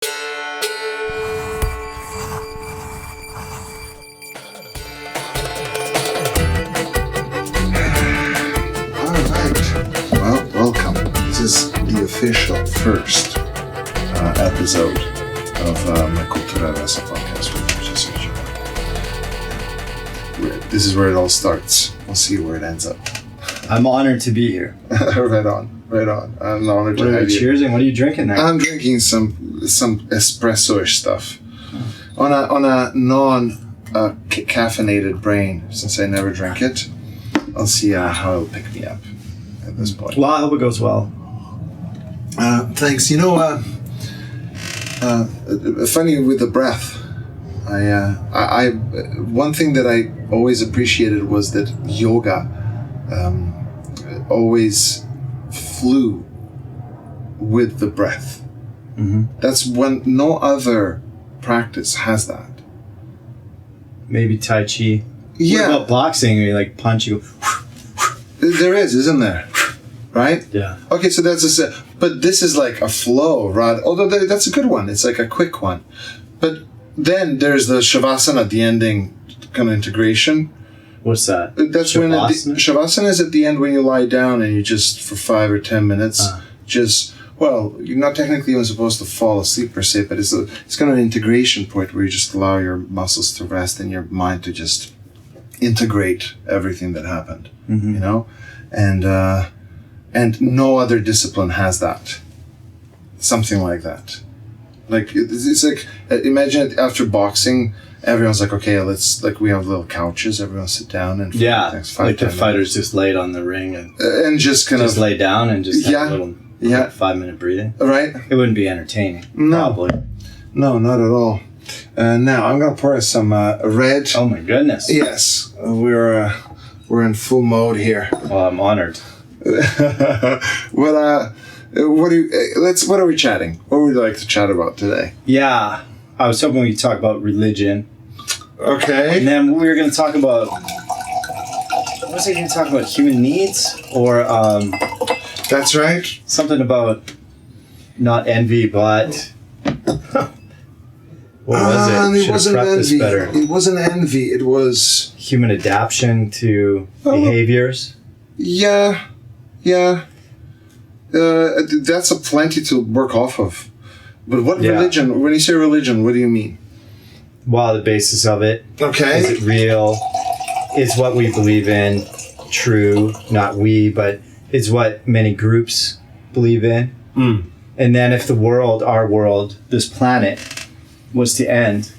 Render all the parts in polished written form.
Well, welcome. This is the official first episode of my Cultura Rasa podcast with Regis. This is where it all starts. We'll see where it ends up. I'm honored to be here. Right on. I'm honored to have you. Cheers, and what are you drinking there? I'm drinking some espresso-ish stuff on a non-caffeinated brain. Since I never drink it, I'll see how it'll pick me up at this point. Well, I hope it goes well. Thanks. You know, funny with the breath. I one thing that I always appreciated was that yoga always flew with the breath. Mm-hmm. That's when no other practice has that. Maybe Tai Chi. Yeah. What about boxing? You like punch, you go. There is, isn't there? Right? Yeah. Okay, so but this is like a flow, right? Although that's a good one. It's like a quick one. But then there's the Shavasana, the ending kind of integration. What's that? That's Shavasana? when Shavasana is at the end when you lie down and you just, for 5 or 10 minutes, you're not technically even supposed to fall asleep per se, but it's kind of an integration point where you just allow your muscles to rest and your mind to just integrate everything that happened, mm-hmm. you know? And no other discipline has that. Something like that. Like, it's like, imagine it after boxing, everyone's like, okay, we have little couches, everyone sit down and the fighters just laid on the ring and just kind of lay down and just have a little 5-minute breathing. Right. It wouldn't be entertaining. No. Probably. No, not at all. Now I'm gonna pour us some red. Oh my goodness. Yes, we're in full mode here. Well, I'm honored. What are we chatting? What would you like to chat about today? Yeah, I was hoping we could talk about religion. Okay. And then we were going to talk about, what was I going to talk about? Human needs? Or that's right. Something about not envy, but what was it? It wasn't envy. It wasn't envy. It was human adaptation to behaviors. Yeah. That's a plenty to work off of. But what religion? When you say religion, what do you mean? Well, the basis of it. Okay. Is it real? Is what we believe in true? Not we, but is what many groups believe in. Mm. And then if our world, this planet, was to end,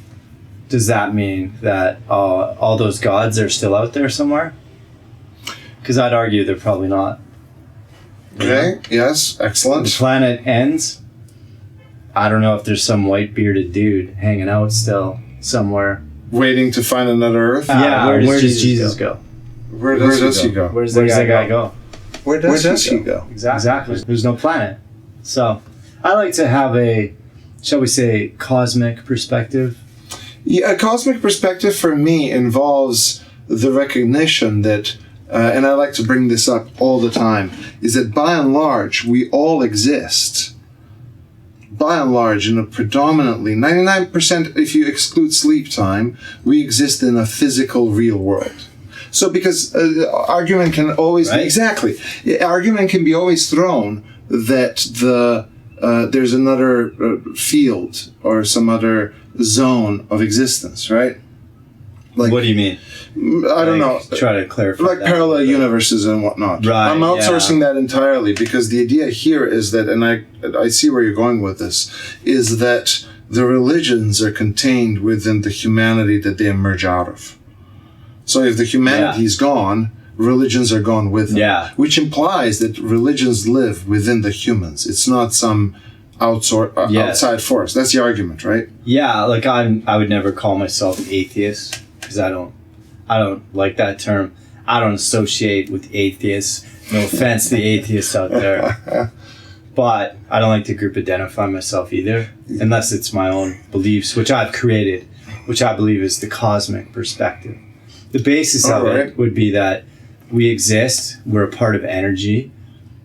does that mean that all those gods are still out there somewhere? Because I'd argue they're probably not. Okay, yes, excellent. The planet ends. I don't know if there's some white bearded dude hanging out still somewhere. Waiting to find another Earth? Where does Jesus go? Where does he go? Where does that guy go? Where does he go? Exactly. There's no planet. So I like to have a, shall we say, cosmic perspective. Yeah, a cosmic perspective for me involves the recognition that, and I like to bring this up all the time, is that by and large, we all exist. By and large, in a predominantly, 99%, if you exclude sleep time, we exist in a physical, real world. So because argument can always, exactly, argument can be always thrown that there's another field or some other zone of existence, right? Like, what do you mean? I don't know. Try to clarify. Like parallel universes and whatnot. Right. I'm outsourcing that entirely because the idea here is that, and I see where you're going with this, is that the religions are contained within the humanity that they emerge out of. So if the humanity is gone, religions are gone with them. Yeah. Which implies that religions live within the humans. It's not some outside force. That's the argument, right? Yeah, like I would never call myself atheist because I don't like that term. I don't associate with atheists. No offense to the atheists out there. But I don't like to group identify myself either, unless it's my own beliefs, which I've created, which I believe is the cosmic perspective. The basis of it would be that we exist, we're a part of energy.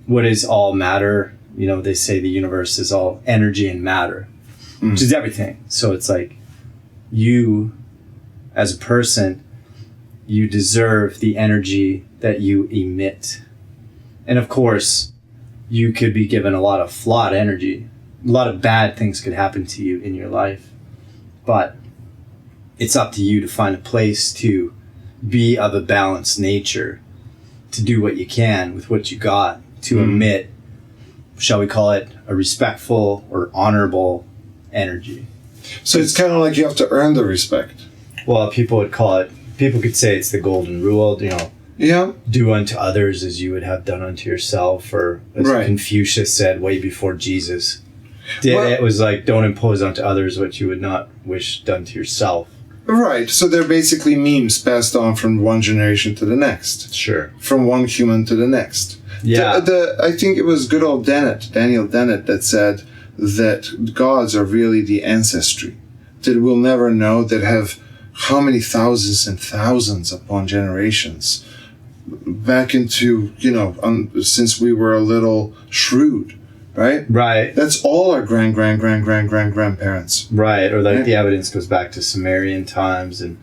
What is all matter? You know, they say the universe is all energy and matter. which is everything. So it's like you, as a person, you deserve the energy that you emit. And of course, you could be given a lot of flawed energy. A lot of bad things could happen to you in your life. But it's up to you to find a place to be of a balanced nature, to do what you can with what you got, to emit, shall we call it, a respectful or honorable energy. So it's kind of like you have to earn the respect. Well, people could say it's the golden rule, Yeah. do unto others as you would have done unto yourself, or as Right. Confucius said way before Jesus. It was like, don't impose unto others what you would not wish done to yourself. Right. So they're basically memes passed on from one generation to the next. Sure. From one human to the next. Yeah. I think it was good old Daniel Dennett, that said that gods are really the ancestry that we'll never know, that have how many thousands and thousands upon generations back into, since we were a little shrewd, right? Right. That's all our grandparents. Right. Or like Right. the evidence goes back to Sumerian times and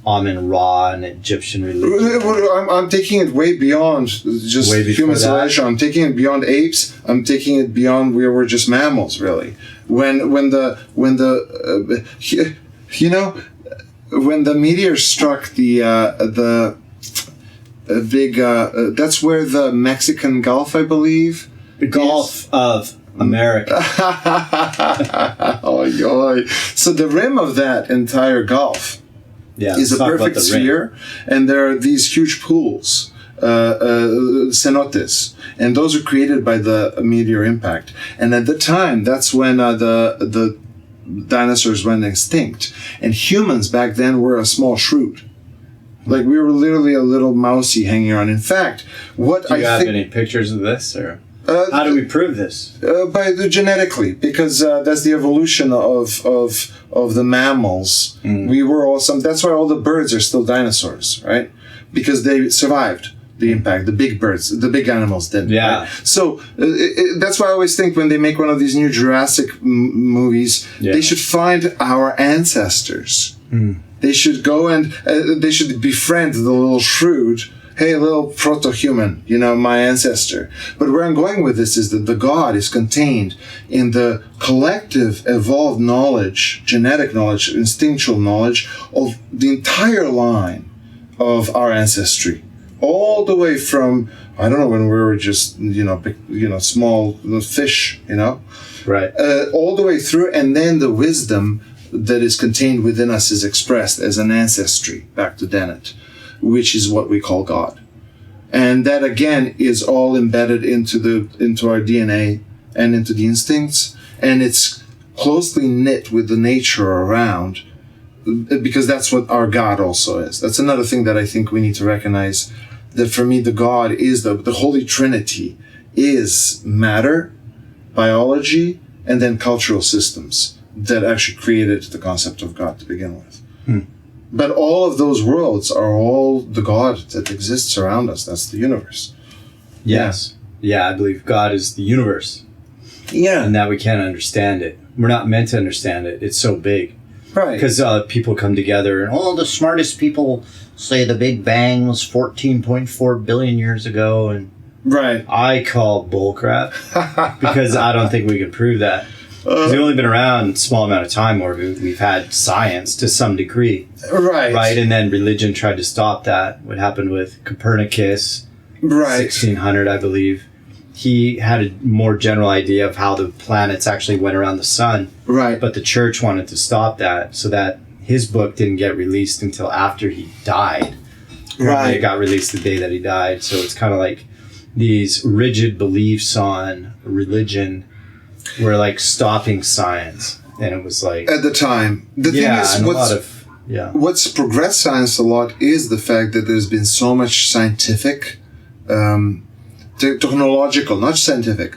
Amun-Ra and Egyptian religion. I'm taking it way beyond just Way before human that. civilization. I'm taking it beyond apes. I'm taking it beyond where we're just mammals, really. When the meteor struck the big that's where the Mexican Gulf, I believe. The Gulf of America. Oh, yoy. So the rim of that entire Gulf Yeah. is a let's talk about perfect the ring. sphere, and there are these huge pools, cenotes, and those are created by the meteor impact. And at the time, that's when the dinosaurs went extinct, and humans back then were a small shrew. Like, we were literally a little mousey hanging around. In fact, what Do you I have think any pictures of this, or how do we prove this? genetically, because that's the evolution of the mammals. We were all that's why all the birds are still dinosaurs, right? Because they survived the impact. The big birds, the big animals didn't. Yeah. Right? So that's why I always think when they make one of these new Jurassic movies, they should find our ancestors. They should go and they should befriend the little shrewd. Hey, little proto-human, my ancestor. But where I'm going with this is that the God is contained in the collective evolved knowledge, genetic knowledge, instinctual knowledge of the entire line of our ancestry. All the way from, I don't know, when we were just, big, small fish, Right. all the way through, and then the wisdom that is contained within us is expressed as an ancestry, back to Dennett, which is what we call God. And that, again, is all embedded into our DNA and into the instincts, and it's closely knit with the nature around, because that's what our God also is. That's another thing that I think we need to recognize, that for me the God is the Holy Trinity is matter, biology, and then cultural systems that actually created the concept of God to begin with. But all of those worlds are all the God that exists around us. That's the universe. Yes. Yeah, I believe God is the universe. Yeah. And that we can't understand it. We're not meant to understand it. It's so big. Right. Because people come together and, the smartest people say the Big Bang was 14.4 billion years ago. And right. I call bullcrap because I don't think we can prove that. Because we've only been around a small amount of time where we've had science to some degree. Right. Right, and then religion tried to stop that. What happened with Copernicus, right. 1600, I believe. He had a more general idea of how the planets actually went around the sun. Right. But the church wanted to stop that, so that his book didn't get released until after he died. Right. It got released the day that he died. So it's kind of like these rigid beliefs on religion were like stopping science. And it was like... At the time. The thing is, what's progressed science a lot is the fact that there's been so much scientific, technological, not scientific,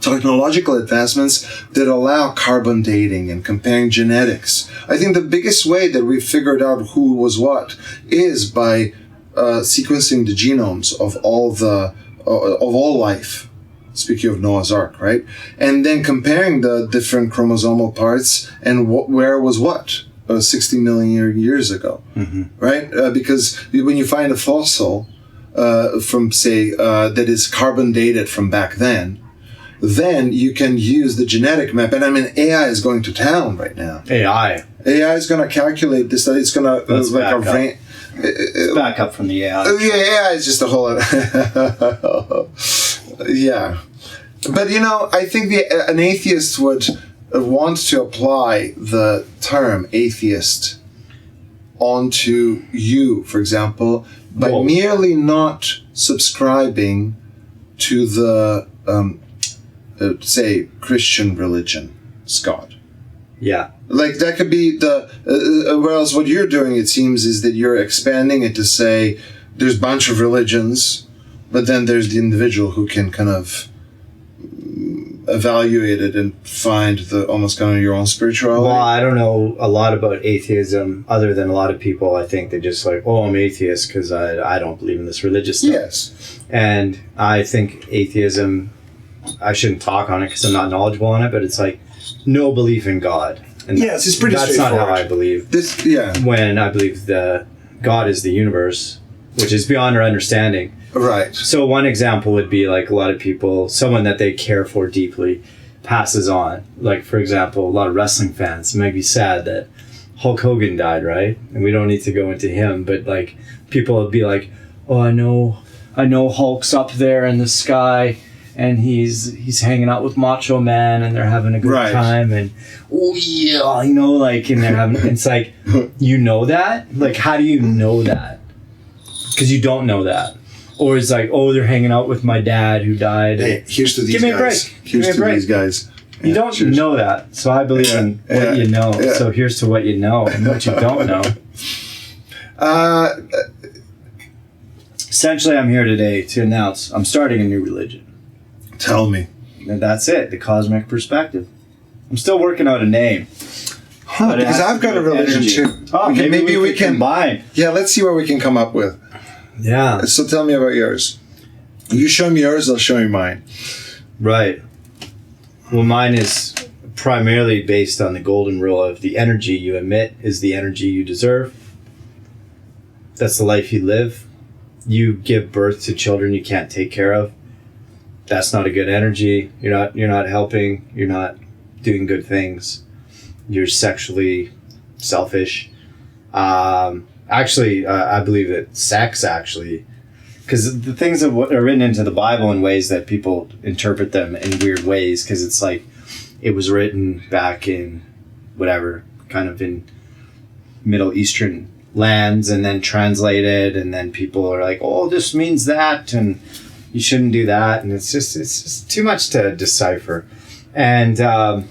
technological advancements that allow carbon dating and comparing genetics. I think the biggest way that we figured out who was what is by sequencing the genomes of all life. speaking of Noah's Ark, right? And then comparing the different chromosomal parts and where was what 60 million years ago, right? Because when you find a fossil from, say, that is carbon dated from back then you can use the genetic map. And I mean, AI is going to town right now. AI is going to calculate this. It's going to like a brain. Let's back up from the AI. AI is just a whole. Yeah, but I think an atheist would want to apply the term atheist onto you, for example, by merely not subscribing to the say Christian religion, Scott. Yeah. Like that could be whereas what you're doing, it seems, is that you're expanding it to say there's a bunch of religions, but then there's the individual who can kind of evaluate it and find almost kind of your own spirituality. Well, I don't know a lot about atheism other than a lot of people. I think they just like, I'm atheist because I don't believe in this religious stuff. Yes. And I think atheism, I shouldn't talk on it because I'm not knowledgeable on it, but it's like no belief in God. And yes, it's pretty straightforward. That's not how I believe. When I believe God is the universe, which is beyond our understanding. Right. So one example would be like a lot of people, someone that they care for deeply passes on. Like, for example, a lot of wrestling fans might be sad that Hulk Hogan died, right? And we don't need to go into him, but like people would be like, I know Hulk's up there in the sky and he's hanging out with Macho Man and they're having a good time and and they're having, it's like, that? Like, how do you know that? Because you don't know that. Or it's like, they're hanging out with my dad who died. Hey, here's to these guys. Give me a break. Here's to these guys. You don't know that. So I believe in what you know. Yeah. So here's to what you know and what you don't know. Essentially, I'm here today to announce I'm starting a new religion. Tell me. And that's it, the cosmic perspective. I'm still working out a name. Because I've got a religion too. Maybe we can combine. Yeah, let's see what we can come up with. Yeah. So tell me about yours. You show me yours, I'll show you mine. Right. Well, mine is primarily based on the golden rule of the energy you emit is the energy you deserve. That's the life you live. You give birth to children you can't take care of. That's not a good energy. You're not helping. You're not doing good things. You're sexually selfish. Actually, I believe that sex because the things that are written into the Bible in ways that people interpret them in weird ways, because it's like it was written back in whatever, kind of in Middle Eastern lands and then translated, and then people are like, this means that, and you shouldn't do that, and it's just too much to decipher. And I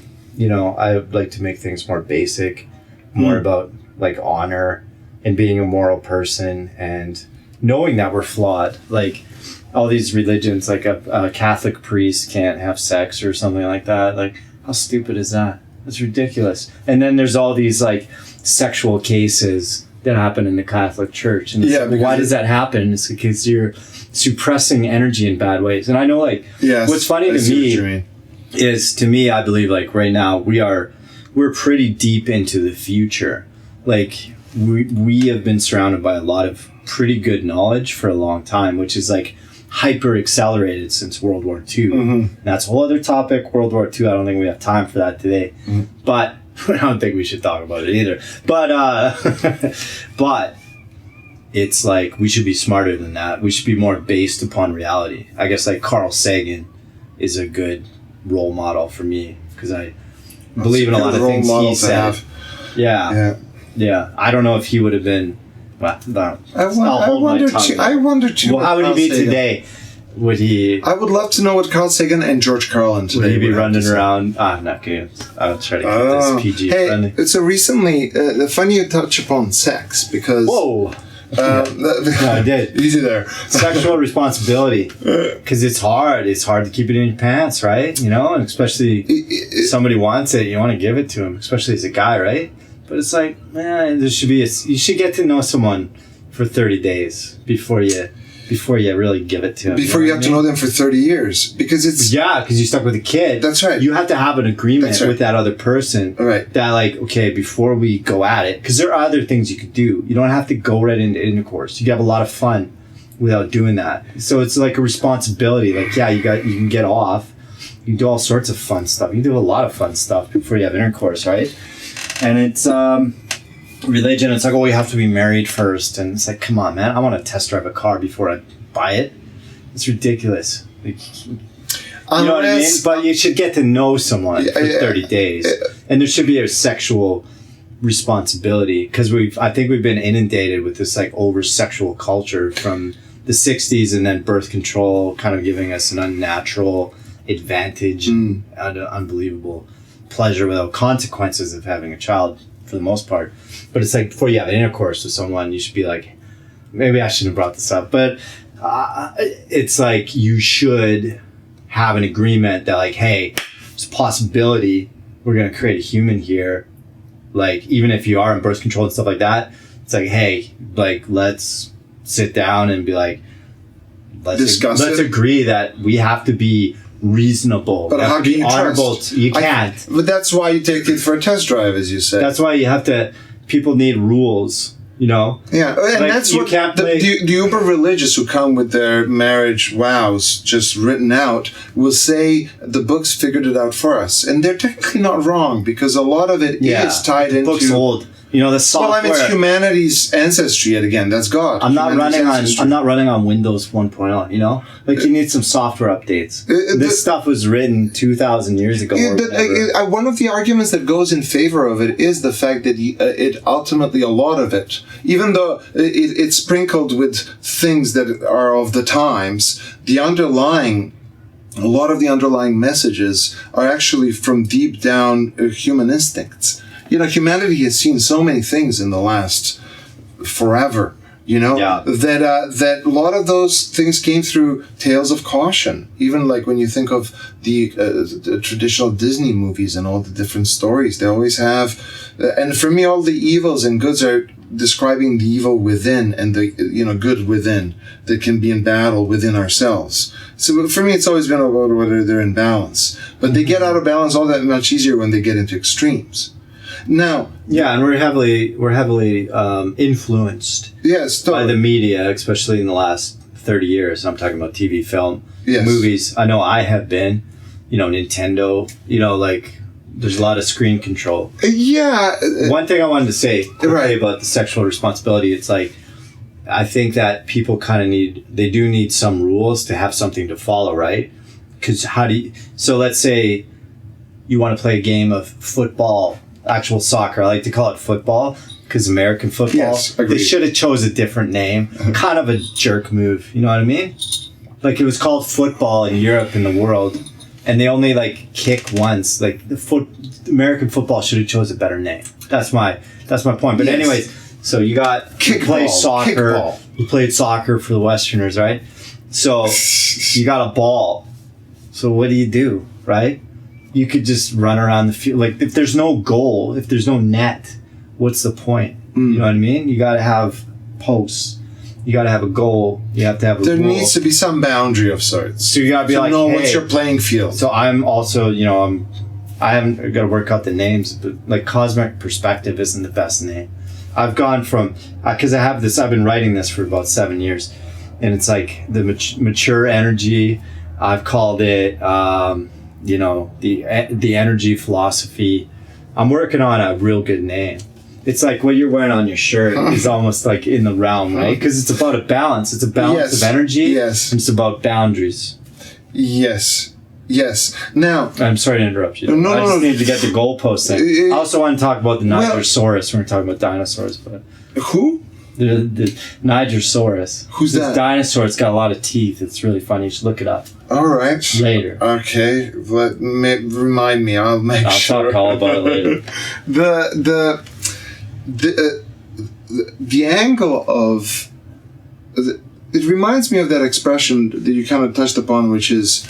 would like to make things more basic, more about like honor and being a moral person and knowing that we're flawed. Like all these religions, like a Catholic priest can't have sex or something like that. Like, how stupid is that? That's ridiculous. And then there's all these like sexual cases that happen in the Catholic Church. And why does that happen? It's because you're suppressing energy in bad ways. And I know, like, what's funny to me is, I believe, like, right now we're pretty deep into the future. Like, we have been surrounded by a lot of pretty good knowledge for a long time, which is like hyper accelerated since World War II. Mm-hmm. That's a whole other topic, World War II. I don't think we have time for that today. Mm-hmm. But I don't think we should talk about it either. But it's like we should be smarter than that. We should be more based upon reality. I guess like Carl Sagan is a good role model for me because I believe in a lot of things he said. Yeah. I don't know if he would have been. Well, I wonder too. Well, how would he be today? Would he? I would love to know what Carl Sagan and George Carlin today would he be running around. I'm not kidding. I'll try to keep this PG friendly. So recently, funny you touch upon sex because. Whoa. No, I did. Easy there. Sexual responsibility, because it's hard. It's hard to keep it in your pants, right? And especially somebody wants it, you want to give it to him, especially as a guy, right? But it's like, you should get to know someone for 30 days before you before you really give it to them. Before you have to know them for 30 years. Because it's... Yeah, because you're stuck with a kid. That's right. You have to have an agreement with that other person. Right. That, like, okay, before we go at it, because there are other things you could do. You don't have to go right into intercourse. You can have a lot of fun without doing that. So it's like a responsibility. Like, yeah, you can get off. You can do all sorts of fun stuff. You can do a lot of fun stuff before you have intercourse, right? And it's religion. It's like, oh, you have to be married first. And it's like, come on, man. I want to test drive a car before I buy it. It's ridiculous. Like, you know what I mean? But you should get to know someone for 30 days. And there should be a sexual responsibility, because I think we've been inundated with this like over sexual culture from the 60s, and then birth control kind of giving us an unnatural advantage and unbelievable pleasure without consequences of having a child for the most part. But it's like, before you have an intercourse with someone, you should be like, maybe I shouldn't have brought this up, but it's like, you should have an agreement that, like, hey, there's a possibility we're going to create a human here. Like, even if you are in birth control and stuff like that, it's like, hey, like, let's sit down and be like, let's agree that we have to be reasonable. But how can you honorable. trust? You can't. But that's why you take it for a test drive, as you said. That's why you have to. People need rules. You know. Yeah, and like, that's you what can't the uber religious who come with their marriage vows just written out will say the books figured it out for us, and they're technically not wrong, because a lot of it is tied into. Book's old. You know, the software. Well, I mean, it's humanity's ancestry yet again. That's God. I'm not running on Windows 1.0. You know, like, you need some software updates. This stuff was written 2,000 years ago. One of the arguments that goes in favor of it is the fact that it ultimately, a lot of it, even though it's sprinkled with things that are of the times, a lot of the underlying messages are actually from deep down human instincts. You know, humanity has seen so many things in the last forever, you know, that a lot of those things came through tales of caution. Even like when you think of the traditional Disney movies and all the different stories, they always have, and for me, all the evils and goods are describing the evil within and the, you know, good within that can be in battle within ourselves. So for me, it's always been about whether they're in balance, but they get out of balance all that much easier when they get into extremes. Now, yeah, and we're heavily influenced by the media, especially in the last 30 years. I'm talking about TV, film, movies. I know I have been, you know, Nintendo, you know, like, there's a lot of screen control. Yeah. One thing I wanted to say quickly about the sexual responsibility, it's like, I think that people kind of need some rules to have something to follow, right? Because so let's say you want to play a game of football, actual soccer. I like to call it football because American football. Yes, agreed. They should have chose a different name. Kind of a jerk move. You know what I mean? Like, it was called football in Europe and the world, and they only like kick once. Like, American football should have chose a better name. That's my point. But anyways, so you play soccer. Kickball. You played soccer for the Westerners, right? So you got a ball. So what do, right? You could just run around the field. Like, if there's no goal, if there's no net, what's the point? You know what I mean? You got to have posts. You got to have a goal. You have to have a There rule. needs to be some boundary of sorts. So you got to be like, know hey, what's your playing field. So I'm also, you know, I haven't got to work out the names, but like, Cosmic Perspective isn't the best name. I've gone from, because I've been writing this for about 7 years, and it's like the mature energy. I've called it, you know, the energy philosophy. I'm working on a real good name. It's like what you're wearing on your shirt is almost like in the realm, right? Because it's about a balance. It's a balance of energy. Yes. And it's about boundaries. Yes. Now, I'm sorry to interrupt you. I just need to get the goalpost thing. I also want to talk about the Nigersaurus when we're talking about dinosaurs. But who? The Nigersaurus. Who's that? This dinosaur. It's got a lot of teeth. It's really funny. You should look it up. All right. Later. Okay. Remind me. I'll make sure. I'll talk all about it later. The angle of it reminds me of that expression that you kind of touched upon, which is,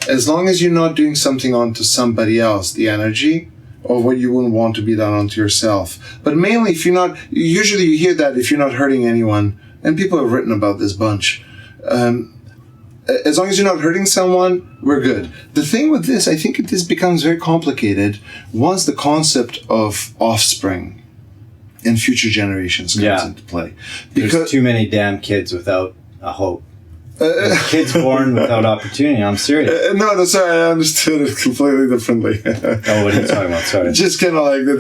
as long as you're not doing something onto somebody else, the energy, or what you wouldn't want to be done onto yourself. But mainly, usually you hear that if you're not hurting anyone, and people have written about this bunch, as long as you're not hurting someone, we're good. The thing with this, I think this becomes very complicated once the concept of offspring and future generations comes into play. Because there's too many damn kids without a hope. Kids born without opportunity. I'm serious. No, sorry, I understood it completely differently. Oh, what are you talking about? Sorry. Just kind of like that.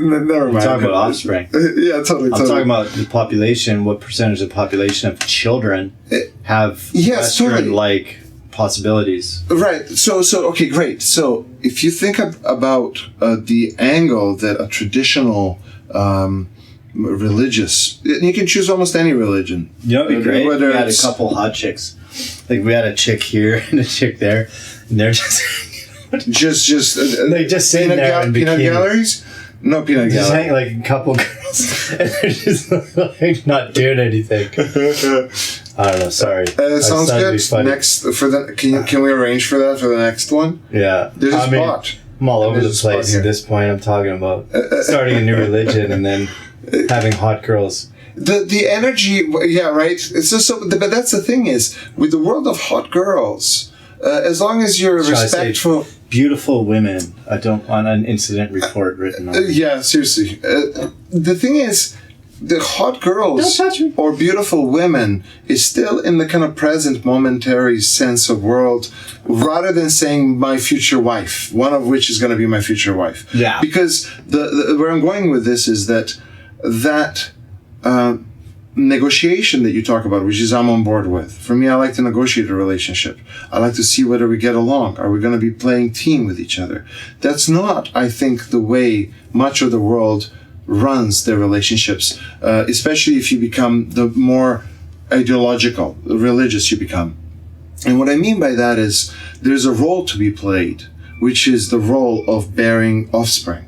Never mind. I'm talking about offspring. Yeah, totally. I'm talking about the population. What percentage of the population of children have Western-like possibilities? Right. So okay, great. So if you think about the angle that a traditional religious, you can choose almost any religion. You know, it'd be great. Whether we had a couple hot chicks. Like we had a chick here and a chick there, and they're just they just sitting there in peanut bikinis. Galleries. No peanut galleries. Just hang like a couple girls, and they're just like not doing anything. I don't know. Sorry. Sounds good. Next for the can we arrange for that for the next one? Yeah. There's a spot. I'm all over the place at this point. I'm talking about starting a new religion and then having hot girls. The energy, yeah, right. It's just but that's the thing is with the world of hot girls, as long as you're respectful. Beautiful women. I don't want an incident report written on. Yeah, seriously. The thing is, the hot girls or beautiful women is still in the kind of present momentary sense of world rather than saying my future wife, one of which is going to be my future wife. Yeah. Because the where I'm going with this is that negotiation that you talk about, which is I'm on board with. For me, I like to negotiate a relationship. I like to see whether we get along. Are we going to be playing team with each other? That's not, I think, the way much of the world runs their relationships, especially if you become the more ideological, religious you become. And what I mean by that is there's a role to be played, which is the role of bearing offspring.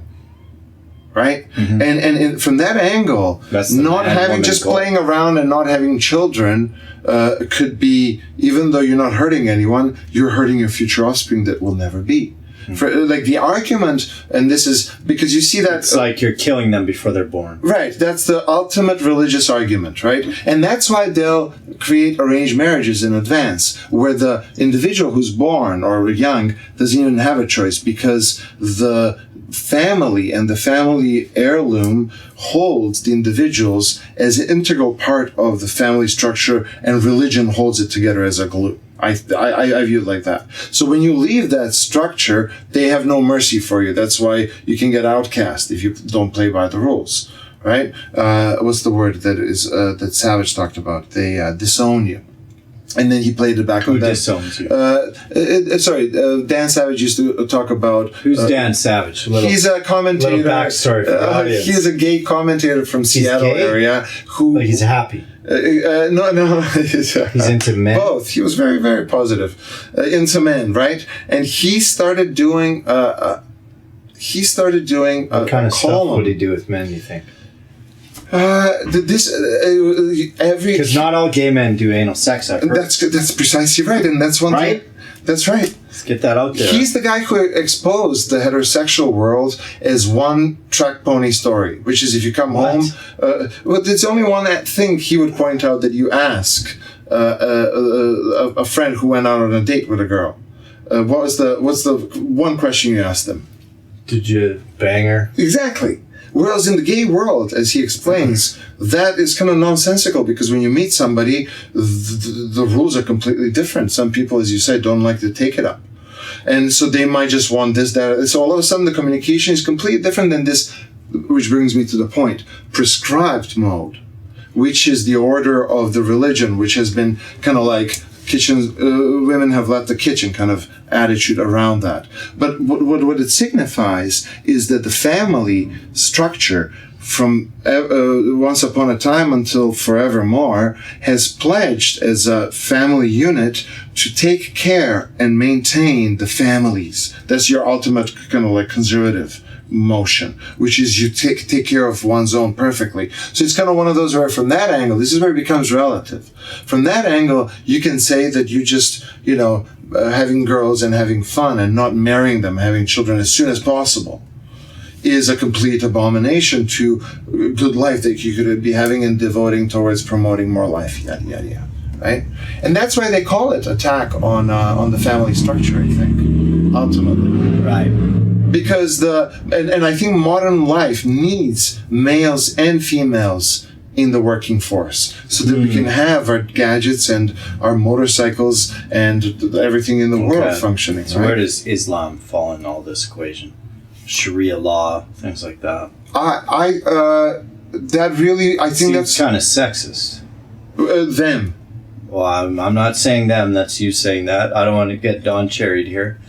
Right? Mm-hmm. And from that angle, not having just playing around and not having children could be, even though you're not hurting anyone, you're hurting your future offspring that will never be. Mm-hmm. For like the argument, and this is because you see that it's like you're killing them before they're born. Right. That's the ultimate religious argument, right? And that's why they'll create arranged marriages in advance, where the individual who's born or young doesn't even have a choice because the family and the family heirloom holds the individuals as an integral part of the family structure, and religion holds it together as a glue. I view it like that. So when you leave that structure, they have no mercy for you. That's why you can get outcast if you don't play by the rules, right? What's the word that Savage talked about? They disown you. And then he played it back on that. Who disowns you? Dan Savage used to talk about... Who's Dan Savage? He's a commentator. Little backstory for the audience. He's a gay commentator from Seattle area who... Like he's happy. No. He's into men? Both. He was very, very positive. Into men, right? And he started doing... what kind of stuff would he do with men, you think? Because not all gay men do anal sex. That's precisely right, and that's one thing. That's right. Let's get that out there. He's the guy who exposed the heterosexual world as one track pony story, which is if you come home. Well, there's only one thing he would point out that you ask a friend who went out on a date with a girl. What's the one question you asked them? Did you bang her? Exactly. Whereas in the gay world, as he explains, that is kind of nonsensical because when you meet somebody, the rules are completely different. Some people, as you said, don't like to take it up. And so they might just want this, that. So all of a sudden the communication is completely different than this, which brings me to the point, prescribed mode, which is the order of the religion, which has been kind of like women have left the kitchen kind of attitude around that. But what it signifies is that the family structure from once upon a time until forevermore has pledged as a family unit to take care and maintain the families. That's your ultimate kind of like conservative motion, which is you take care of one's own perfectly. So it's kind of one of those where from that angle, this is where it becomes relative. From that angle, you can say that you just, having girls and having fun and not marrying them, having children as soon as possible is a complete abomination to good life that you could be having and devoting towards promoting more life, yada, yada, yada. right? And that's why they call it attack on the family structure, I think, ultimately. Right. Because and I think modern life needs males and females in the working force so that we can have our gadgets and our motorcycles and everything in the world functioning. So where does Islam fall in all this equation? Sharia law, things like that. That really, I think Seems that's kind of sexist. Them. Well, I'm not saying them. That's you saying that. I don't want to get Don Cherried here.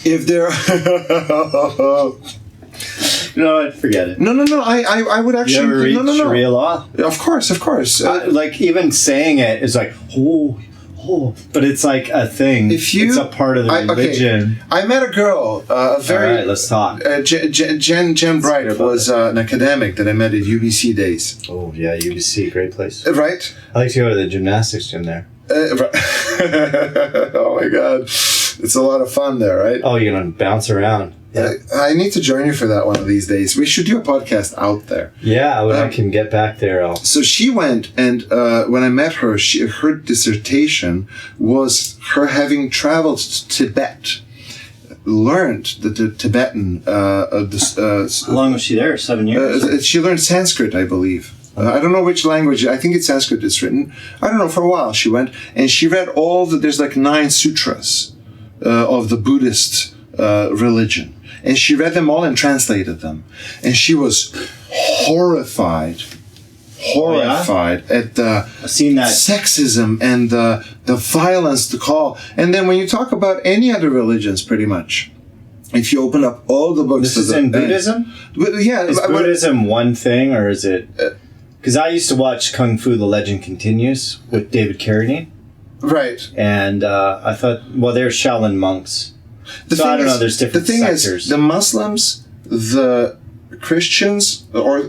If there, No, forget it. no. I would actually. You ever read no. Sharia law? Of course. Like even saying it is like but it's like a thing. It's a part of the religion. I met a girl. All right, let's talk. Jen Bright was an academic that I met at UBC days. Oh yeah, UBC, great place. Right. I like to go to the gymnastics gym there. Oh my God, it's a lot of fun there, right? Oh, you're gonna bounce around. Yeah. I need to join you for that one of these days. We should do a podcast out there. Yeah, when I can get back there. So she went, and when I met her, her dissertation was her having traveled to Tibet, learned the Tibetan. How long was she there? 7 years? She learned Sanskrit, I believe. I don't know which language. I think it's Sanskrit it's written. I don't know. For a while she went, and she read there's like 9 sutras of the Buddhist religion. And she read them all and translated them. And she was horrified at the I've seen that. sexism and the violence to call. And then when you talk about any other religions, pretty much, if you open up all the books... This is in Buddhism? Yeah. Is Buddhism one thing, or is it... Because I used to watch Kung Fu: The Legend Continues with David Carradine. Right. And I thought, well, they're Shaolin monks. So I don't know, there's different sectors. The thing is, the Muslims, the Christians, or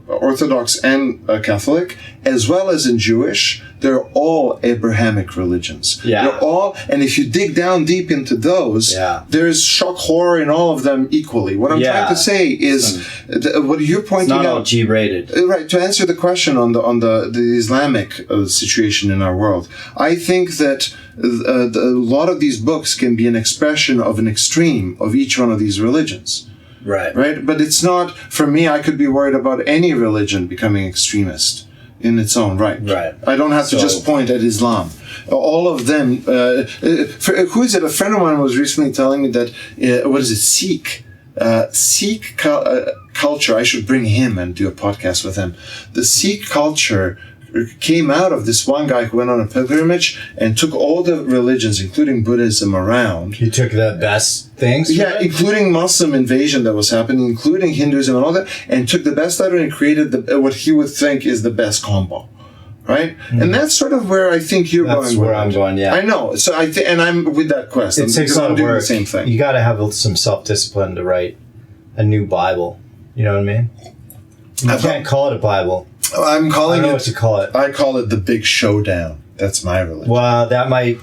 Orthodox and Catholic, as well as in Jewish, they're all Abrahamic religions. Yeah. They're all, and if you dig down deep into those, there's shock horror in all of them equally. What I'm trying to say is, what you're pointing out... It's not all G-rated. Right, to answer the question on the Islamic situation in our world, I think that a lot of these books can be an expression of an extreme of each one of these religions. Right? But it's not, for me, I could be worried about any religion becoming extremist in its own right. I don't have to just point at Islam. All of them, who is it? A friend of mine was recently telling me that, what is it, Sikh culture, I should bring him and do a podcast with him. The Sikh culture came out of this one guy who went on a pilgrimage and took all the religions, including Buddhism, around. He took the best things? Yeah, including Muslim invasion that was happening, including Hinduism and all that, and took the best out and created what he would think is the best combo. Right? Mm. And that's sort of where I think you're going. That's where I'm going, yeah. I know. So and I'm with that quest. It takes a lot of work. The same thing. You got to have some self-discipline to write a new Bible. You know what I mean? You can't call it a Bible. I'm calling I don't know what to call it. I call it the Big Showdown. That's my religion. Well, that might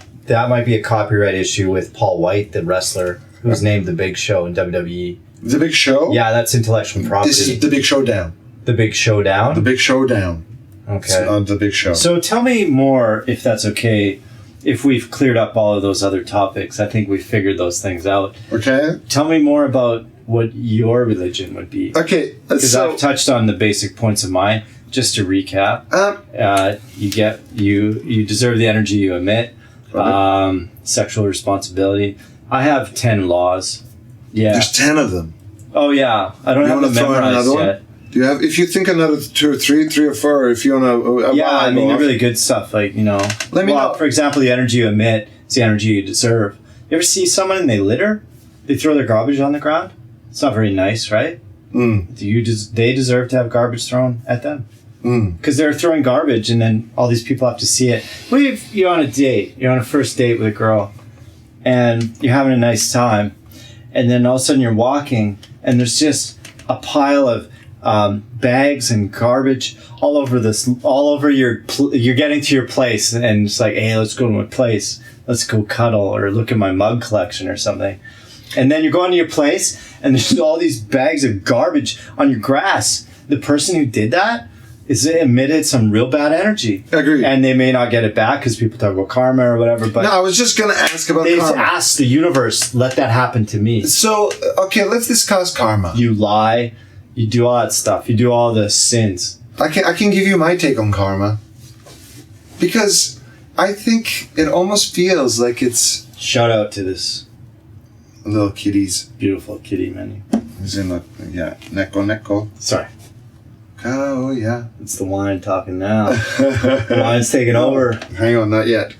be a copyright issue with Paul White, the wrestler, who's named the Big Show in WWE. The Big Show? Yeah, that's intellectual property. This is the Big Showdown. The Big Showdown? The Big Showdown. Okay. It's the Big Show. So tell me more, if that's okay, if we've cleared up all of those other topics. I think we've figured those things out. Okay. Tell me more about what your religion would be. Okay. Because I've touched on the basic points of mine. Just to recap, you deserve the energy you emit. Sexual responsibility. I have 10 laws. Yeah. There's 10 of them. Oh yeah, I don't have them memorized yet. Do you have? If you think another 2 or 3 or 4, if you want to. I mean they're really good stuff. Like Let me know. For example, the energy you emit is the energy you deserve. You ever see someone and they litter? They throw their garbage on the ground. It's not very nice, right? They deserve to have garbage thrown at them. Because they're throwing garbage, and then all these people have to see it. You're on a date. You're on a first date with a girl, and you're having a nice time, and then all of a sudden you're walking, and there's just a pile of bags and garbage all over you're getting to your place, and it's like, hey, let's go to my place. Let's go cuddle, or look at my mug collection or something. And then you're going to your place, and there's all these bags of garbage on your grass. The person who did that is it emitted some real bad energy. Agreed. And they may not get it back because people talk about karma or whatever. But No, I was just going to ask about they karma. ask the universe, let that happen to me. So, okay, let's discuss karma. You lie, you do all that stuff, you do all the sins. I can give you my take on karma. Because I think it almost feels like it's Shout out to this little kitties. beautiful kitty menu. Is in a, yeah, neko. Sorry, Oh, yeah. it's the wine talking now. The wine's taking over. Hang on, not yet.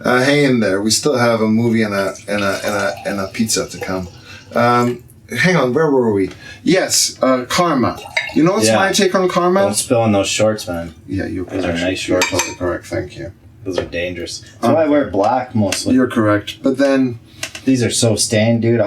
Hang in there. We still have a movie and a pizza to come. Hang on, where were we? Yes, karma. You know what's Yeah. my take on karma? Don't spill on those shorts, man. Yeah, you're Those are correct. nice shorts. You're totally correct, thank you. Those are dangerous. That's why I wear black mostly. You're correct. But then, These are so stained, dude.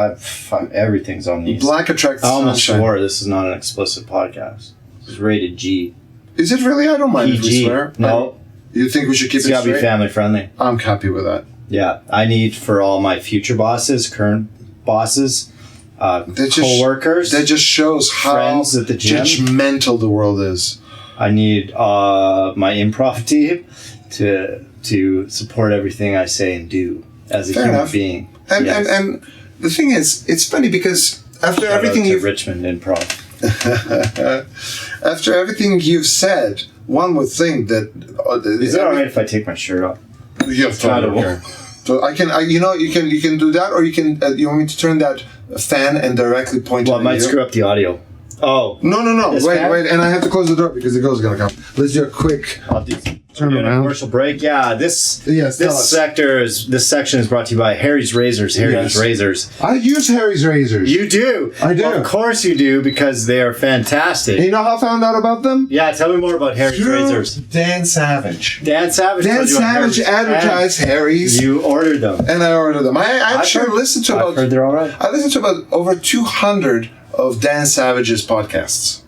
Everything's on these. black attracts I almost sunshine. swore this is not an explicit podcast. This is rated G. Is it really? I don't mind if we PG. swear. No, You think we should keep it's it gotta be straight? family friendly. I'm happy with that. Yeah, I need for all my future bosses, current bosses, That just- co-workers. That just shows how Friends at the gym. judgmental the world is. I need my improv team to support everything I say and do as a Fair human enough. being. And, Yes. and the thing is, it's funny because after Shout out everything to you've Richmond Improv. after everything you've said, one would think that Is it alright if I take my shirt off? Yeah, totally. Incredible. So I can, you can do that, or you can. You want me to turn that fan and directly point Well, it it might at you? screw up the audio. Oh, No. This Wait, fan? and I have to close the door because the girl's gonna come. Let's do a quick I'll do turn doing a around. commercial break. Yeah, this Yes, tell us. this section is brought to you by Harry's Razors. Harry's Yes. Razors. I use Harry's razors. You do. I do. Of course you do because they are fantastic. You know how I found out about them? Yeah, tell me more about Harry's Razors. Dan Savage. Dan Savage. Dan told you about Savage Harry's, advertised Harry's, and you ordered them. and I ordered them. I actually listened to I've about heard they're all right. I listened to about over 200 of Dan Savage's podcasts.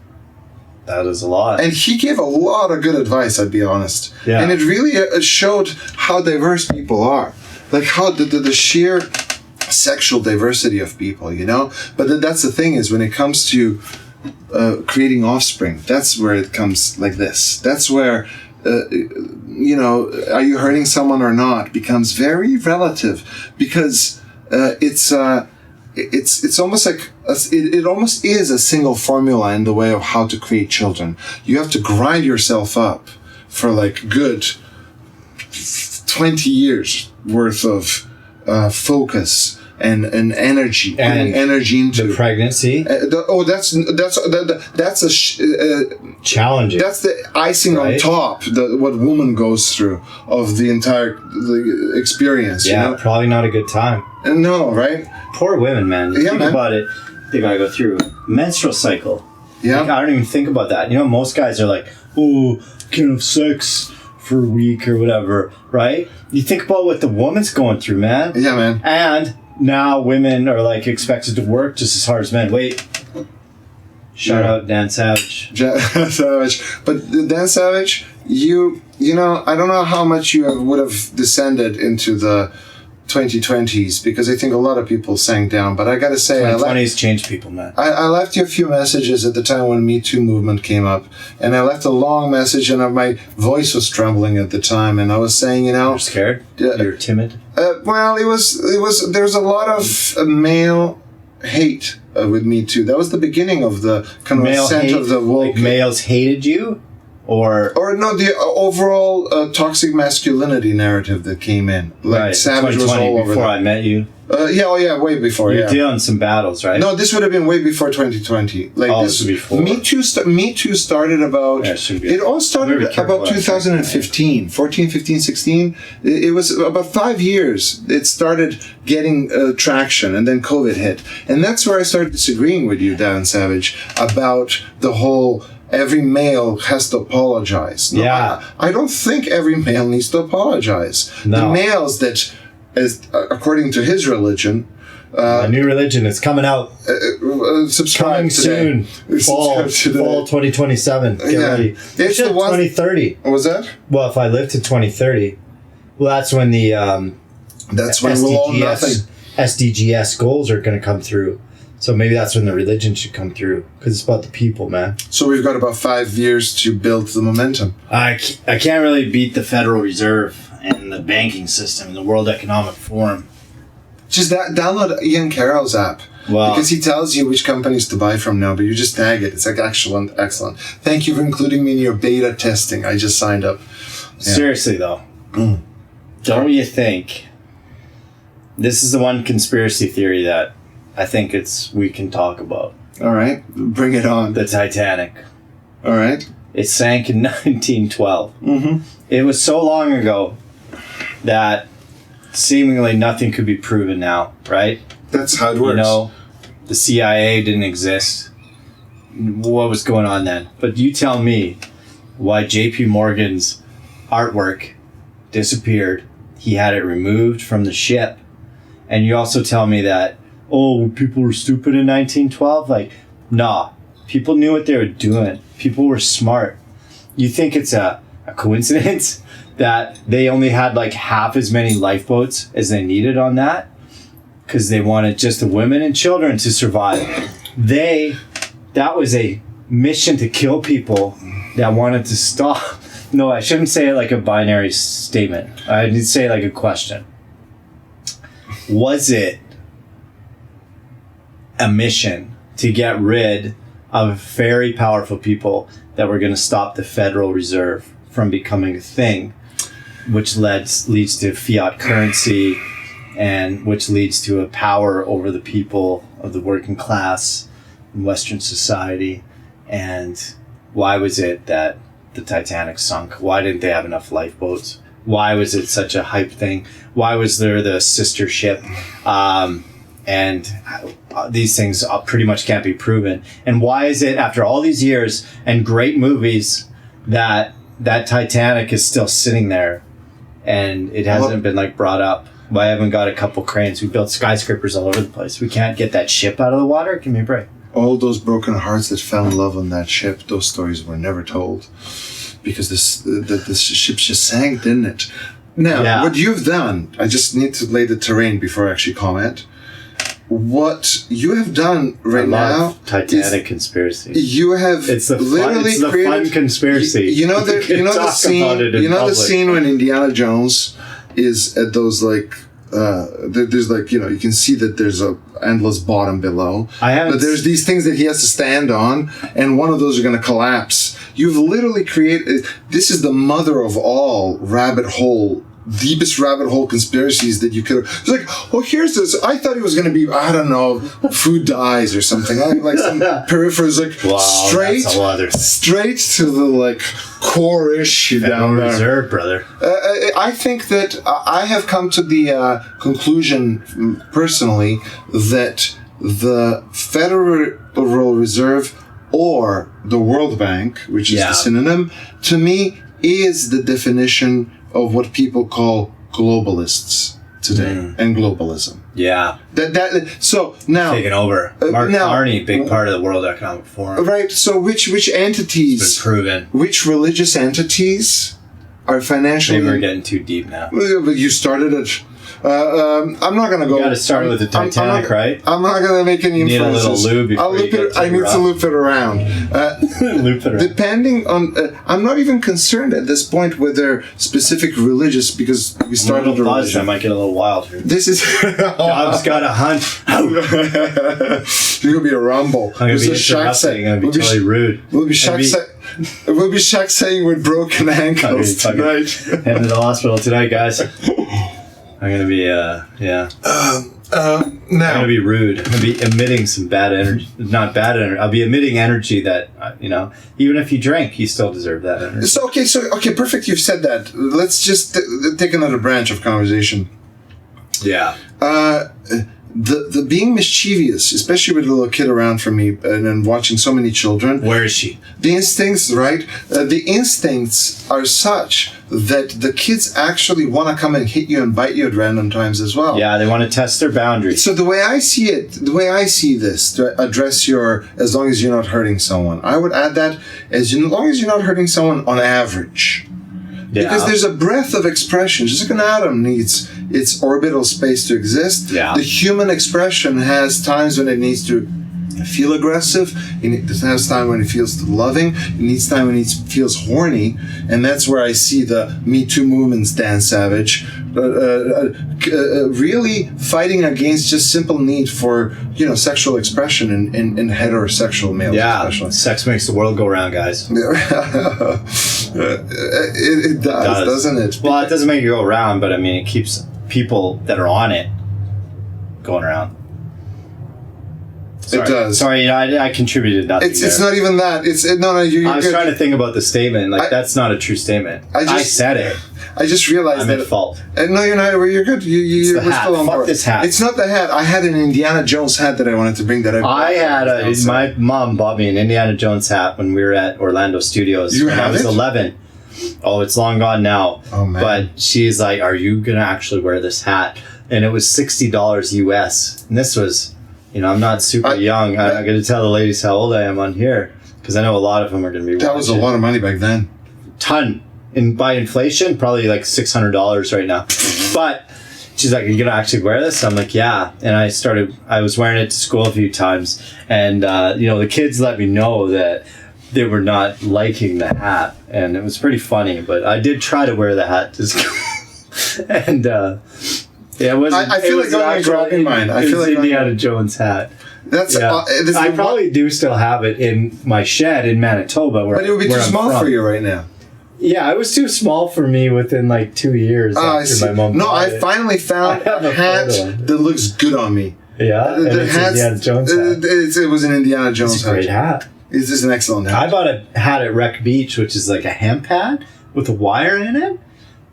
That is a lot. And he gave a lot of good advice, I'd be honest. Yeah. And it really showed how diverse people are. Like how the sheer sexual diversity of people, you know? But that's the thing is when it comes to creating offspring, that's where it comes like this. That's where, are you hurting someone or not becomes very relative because it's almost like it almost is a single formula in the way of how to create children. You have to grind yourself up for like good 20 years worth of focus and energy, putting energy into the pregnancy. That's Challenging. that's the icing on Right. top. What woman goes through of the entire experience. Yeah, You know? probably not a good time. No, right? Poor women, man. You Yeah, think man. about it. They gotta go through menstrual cycle. Yeah. Like, I don't even think about that. You know, most guys are like, "Oh, can't have sex for a week or whatever," right? You think about what the woman's going through, man. Yeah, man. And now women are like expected to work just as hard as men. Wait. Shout Yeah. out Dan Savage. Savage. But Dan Savage, you know, I don't know how much you would have descended into the 2020s because I think a lot of people sank down. But I gotta say, I 2020s changed people, man. left you a few messages at the time when Me Too movement came up, and I left a long message, and my voice was trembling at the time, and I was saying, You're scared? Yeah. You're timid? well, it was. There was a lot of male hate with Me Too. That was the beginning of the kind of Male ascent hate? of the woke. Like males hated you? Or Or the overall toxic masculinity narrative that came in. Like right, Savage was 2020 all over before that. I met you. Way before. You're Yeah. dealing some battles, right? No, this would have been way before 2020. Like Oh, this so before. Me Too started about. Yeah, it should be. It all started Very careful about what I'm saying. 2015, 14, 15, 16. It was about 5 years. It started getting traction, and then COVID hit, and that's where I started disagreeing with you, Dan Savage, about the whole. Every male has to apologize. No, Yeah. I don't think every male needs to apologize. The No. males that, according to his religion, A new religion is coming out. subscribe Coming today. soon. Fall Subscribe today. 2027. Get Yeah. ready. It's the one- 2030. What was that? Well, if I live to 2030, well, that's when the That's when we'll own nothing. SDGs goals are going to come through. So maybe that's when the religion should come through, because it's about the people, man. So we've got about 5 years to build the momentum. I can't really beat the Federal Reserve and the banking system and the World Economic Forum. Just download Ian Carroll's app. Wow. Because he tells you which companies to buy from now, but you just tag it. It's like excellent. Thank you for including me in your beta testing. I just signed up. Yeah. Seriously, though, don't you think this is the one conspiracy theory that I think we can talk about? All right, bring it on. The Titanic. All right. It sank in 1912. Mm-hmm. It was so long ago that seemingly nothing could be proven now, right? That's how it works. You know, the CIA didn't exist. What was going on then? But you tell me why J.P. Morgan's artwork disappeared. He had it removed from the ship. And you also tell me that, people were stupid in 1912? Like, nah. People knew what they were doing. People were smart. You think it's a coincidence that they only had like half as many lifeboats as they needed on that? Because they wanted just the women and children to survive. That was a mission to kill people that wanted to stop. No, I shouldn't say it like a binary statement. I need to say it like a question. Was it a mission to get rid of very powerful people that were going to stop the Federal Reserve from becoming a thing, which leads to fiat currency, and which leads to a power over the people of the working class in Western society? And why was it that the Titanic sunk? Why didn't they have enough lifeboats? Why was it such a hype thing? Why was there the sister ship? And these things pretty much can't be proven. And why is it, after all these years and great movies, that Titanic is still sitting there and it hasn't been like brought up? Why haven't got a couple cranes? We built skyscrapers all over the place. We can't get that ship out of the water? Give me a break. All those broken hearts that fell in love on that ship, those stories were never told. Because the ship just sank, didn't it? Now, what you've done, I just need to lay the terrain before I actually comment. What you have done right now, Titanic conspiracy. You have literally created fun conspiracy. You know the scene. You know the scene when Indiana Jones is at those like. There's like, you can see that there's a endless bottom below. But there's these things that he has to stand on, and one of those are going to collapse. You've literally created. This is the mother of all deepest rabbit hole conspiracies that you could have. It's like, here's this. I thought it was going to be, I don't know, food dyes or something. Like some peripherals, like straight to the like core issue down there. Reserve, brother. I think that I have come to the conclusion personally that the Federal Reserve or the World Bank, which is the synonym, to me is the definition of what people call globalists today and globalism. Yeah. So now taking over. Mark Carney, big part of the World Economic Forum. Right. So which entities? It's been proven. Which religious entities are financially? Maybe we're getting too deep now. You started it. I'm not going to go. You got to start with the Titanic, right? I'm not going to make any inferences. You need a little lube before you get to I need to loop it around. Loop it around. Depending on, I'm not even concerned at this point whether specific religious, because we started a religion. I might get a little wild here. This is. Job's got a hunt. You're gonna be a rumble. I'm gonna be interrupting. I'm gonna be totally rude. We'll be Shaq saying with broken ankles tonight. Heading to the hospital tonight, guys. I'm gonna be, I'm gonna be rude. I'm gonna be emitting some bad energy. Not bad energy. I'll be emitting energy that, even if you drank, you still deserve that energy. Okay, perfect. You've said that. Let's just take another branch of conversation. Yeah. The being mischievous, especially with a little kid around for me and watching so many children. Where is she? The instincts, right? The instincts are such that the kids actually want to come and hit you and bite you at random times as well. Yeah, they want to test their boundaries. So the way I see this, to address as long as you're not hurting someone, I would add that as long as you're not hurting someone on average. Because there's a breadth of expression. Just like an atom needs its orbital space to exist, the human expression has times when it needs to feel aggressive, it has time when it feels loving, it needs time when it feels horny, and that's where I see the Me Too movements, Dan Savage, really fighting against just simple need for sexual expression in heterosexual males. Yeah, especially. Sex makes the world go round, guys. It does, doesn't it? Well, it doesn't make it go round, but I mean, it keeps people that are on it going around. Sorry. It does. Sorry, I contributed nothing. It's not even that. I was trying to think about the statement. That's not a true statement. I said it. I just realized I'm that. at fault. No, you're not. You're good. We're still on board. Fuck this hat. It's not the hat. I had an Indiana Jones hat that I wanted to bring. My mom bought me an Indiana Jones hat when we were at Orlando Studios. When I was 11. Oh, it's long gone now. Oh man! But she's like, "Are you gonna actually wear this hat?" And it was $60 US. And this was. I'm not super young. I'm not going to tell the ladies how old I am on here because I know a lot of them are going to be That was a lot of money back then. Ton. And by inflation, probably like $600 right now. But she's like, are you going to actually wear this? I'm like, yeah. And I was wearing it to school a few times. And, the kids let me know that they were not liking the hat. And it was pretty funny. But I did try to wear the hat to school. And, yeah, it wasn't. I feel like I'm grabbing mine. I feel like Indiana Jones hat. I probably do still have it in my shed in Manitoba. But it would be too small for you right now. Yeah, it was too small for me within like 2 years after my mom. No, I finally found a hat that looks good on me. Yeah, the Indiana Jones hat. It was an Indiana Jones hat. It's a great hat. It's just an excellent hat. I bought a hat at Wreck Beach, which is like a hemp hat with a wire in it.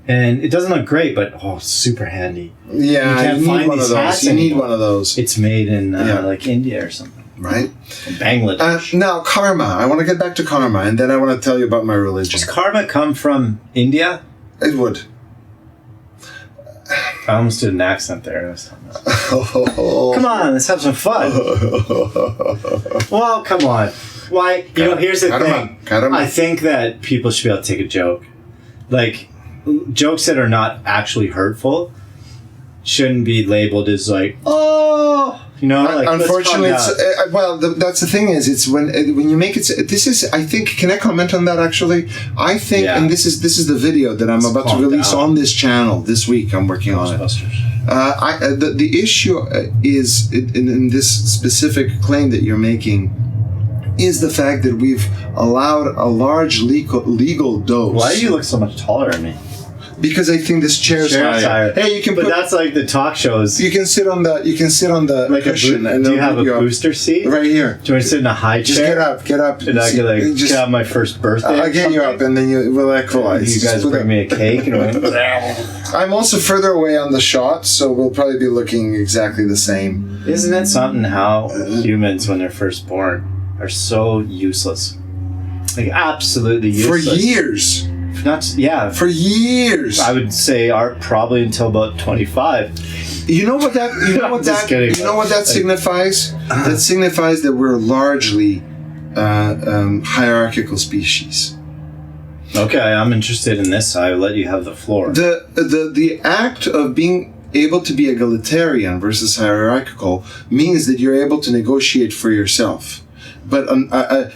And it doesn't look great, but it's super handy. Yeah, you need one of those. You need one of those. It's made in like India or something. Right? Bangladesh. Now, karma. I want to get back to karma, and then I want to tell you about my religion. Does karma come from India? It would. I almost did an accent there. Come on, let's have some fun. Well, come on. Why? Here's the thing. I think that people should be able to take a joke. Like, jokes that are not actually hurtful shouldn't be labeled as like, unfortunately, that's the thing is when you make it. This is, I think. Can I comment on that? Actually, I think, and this is the video that I'm about to release on this channel this week. I'm working on it. The issue is in this specific claim that you're making. Is the fact that we've allowed a large legal dose. Why do you look so much taller than me? Because I think this chair's higher. Hey, you can. But that's like the talk shows. You can sit on the. Like cushion. Do you have a booster seat right here? Do you want to sit in a high chair? Just get up. And I can get out my first birthday. I'll get you up, and then we'll equalize. You guys bring me a cake, and I'm also further away on the shot, so we'll probably be looking exactly the same. Isn't it something how humans, when they're first born, are so useless? Like absolutely useless. For years. For years. I would say probably until about 25. You know what that signifies? That signifies that we're largely hierarchical species. Okay, I'm interested in this. I'll let you have the floor. The act of being able to be egalitarian versus hierarchical means that you're able to negotiate for yourself. But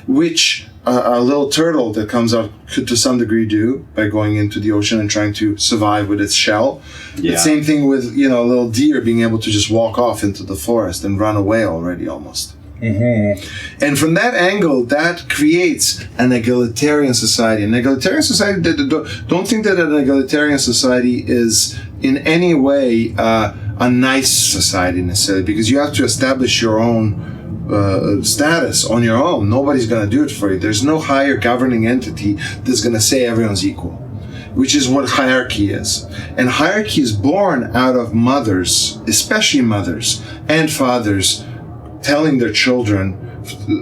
which a little turtle that comes out could to some degree do by going into the ocean and trying to survive with its shell. Yeah. The same thing with a little deer being able to just walk off into the forest and run away already almost. Mm-hmm. And from that angle, that creates an egalitarian society. An egalitarian society, don't think that an egalitarian society is in any way a nice society necessarily, because you have to establish your own status on your own. Nobody's going to do it for you. There's no higher governing entity that's going to say everyone's equal, which is what hierarchy is. And hierarchy is born out of mothers, especially mothers and fathers, telling their children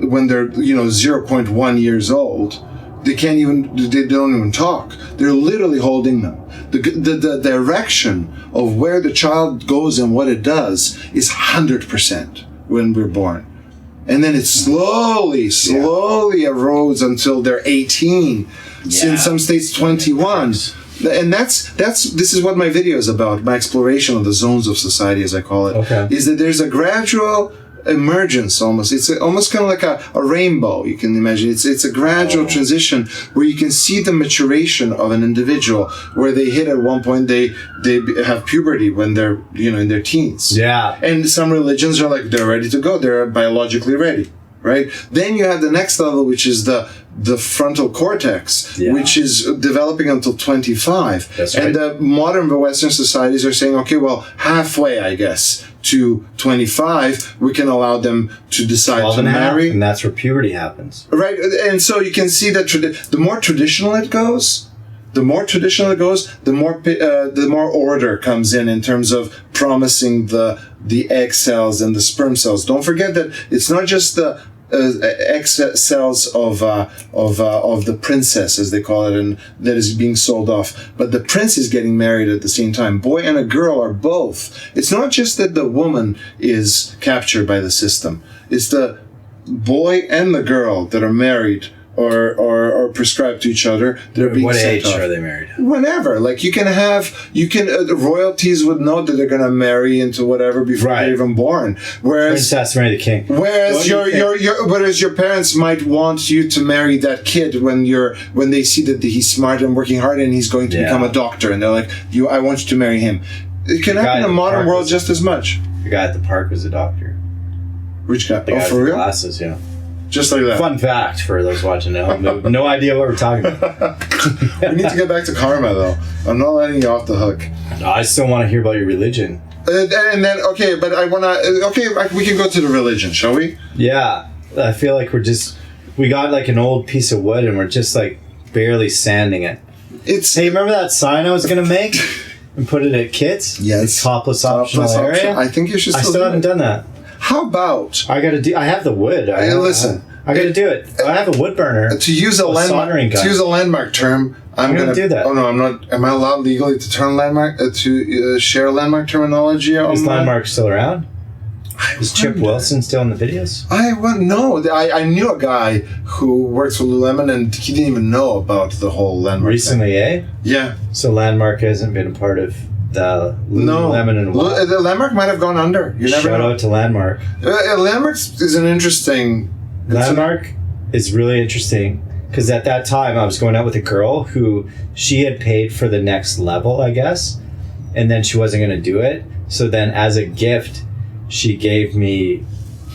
when they're 0.1 years old, they don't even talk. They're literally holding them. The direction of where the child goes and what it does is 100% when we're born. And then it slowly erodes until they're 18. In some states 21. And this is what my video is about. My exploration of the zones of society, as I call it, is that there's a gradual emergence almost. It's almost kind of like a rainbow, you can imagine. It's a gradual transition where you can see the maturation of an individual, where they hit at one point, they have puberty when they're, in their teens. Yeah. And some religions are like, they're ready to go. They're biologically ready. Right? Then you have the next level, which is the frontal cortex, which is developing until 25. That's right. And the modern Western societies are saying, okay, well, halfway, I guess, to 25, we can allow them to decide to marry. And that's where puberty happens. Right. And so you can see that the more traditional it goes, the more order comes in terms of promising the egg cells and the sperm cells. Don't forget that it's not just the egg cells of the princess, as they call it, and that is being sold off, but the prince is getting married at the same time. Boy and a girl are both. It's not just that the woman is captured by the system. It's the boy and the girl that are married or prescribed to each other. They're being what sent age off. are they married? Whenever, like the royalties would know that they're gonna marry into whatever before they're even born. Whereas Princess marry the king. Whereas your parents might want you to marry that kid when they see that he's smart and working hard and he's going to become a doctor, and they're like, I want you to marry him. It can happen in the modern world just as much. The guy at the park was a doctor. Which guy? The guy for with real? the glasses, yeah. Just like that. Fun fact for those watching at home. No idea what we're talking about. We need to get back to karma, though. I'm not letting you off the hook. I still want to hear about your religion. And then, okay, but I want to... Okay, we can go to the religion, shall we? Yeah. I feel like we got like an old piece of wood and we're just like barely sanding it. Hey, remember that sign I was going to make and put it at Kids? Yes. Topless optional area? I think you should I still haven't done that. How about... I have the wood. I got to do it. I have a wood burner. To use a landmark term, I'm going to do that. Oh no, I'm not. Am I allowed legally to turn landmark to share landmark terminology? Is landmark still around? Is Chip Wilson still in the videos? No. I knew a guy who works for Lululemon, and he didn't even know about the whole landmark. Recently, thing. Yeah. So landmark hasn't been a part of the Lululemon in a while. The landmark might have gone under. You never know. Shout out to landmark. Landmark is an interesting. Landmark is really interesting because at that time I was going out with a girl who she had paid for the next level, I guess, and then she wasn't going to do it. So then, as a gift, she gave me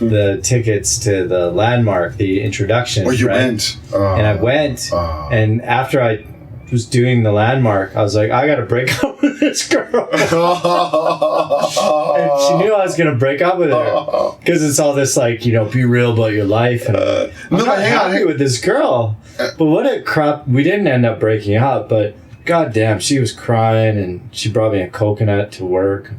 the tickets to the landmark, the introduction. Oh, you went. And I went, and after I was doing the landmark, I was like, I gotta break up with this girl. And she knew I was gonna break up with her because it's all this like, be real about your life. And I'm not happy with this girl. But what a crap! We didn't end up breaking up, but goddamn, she was crying and she brought me a coconut to work.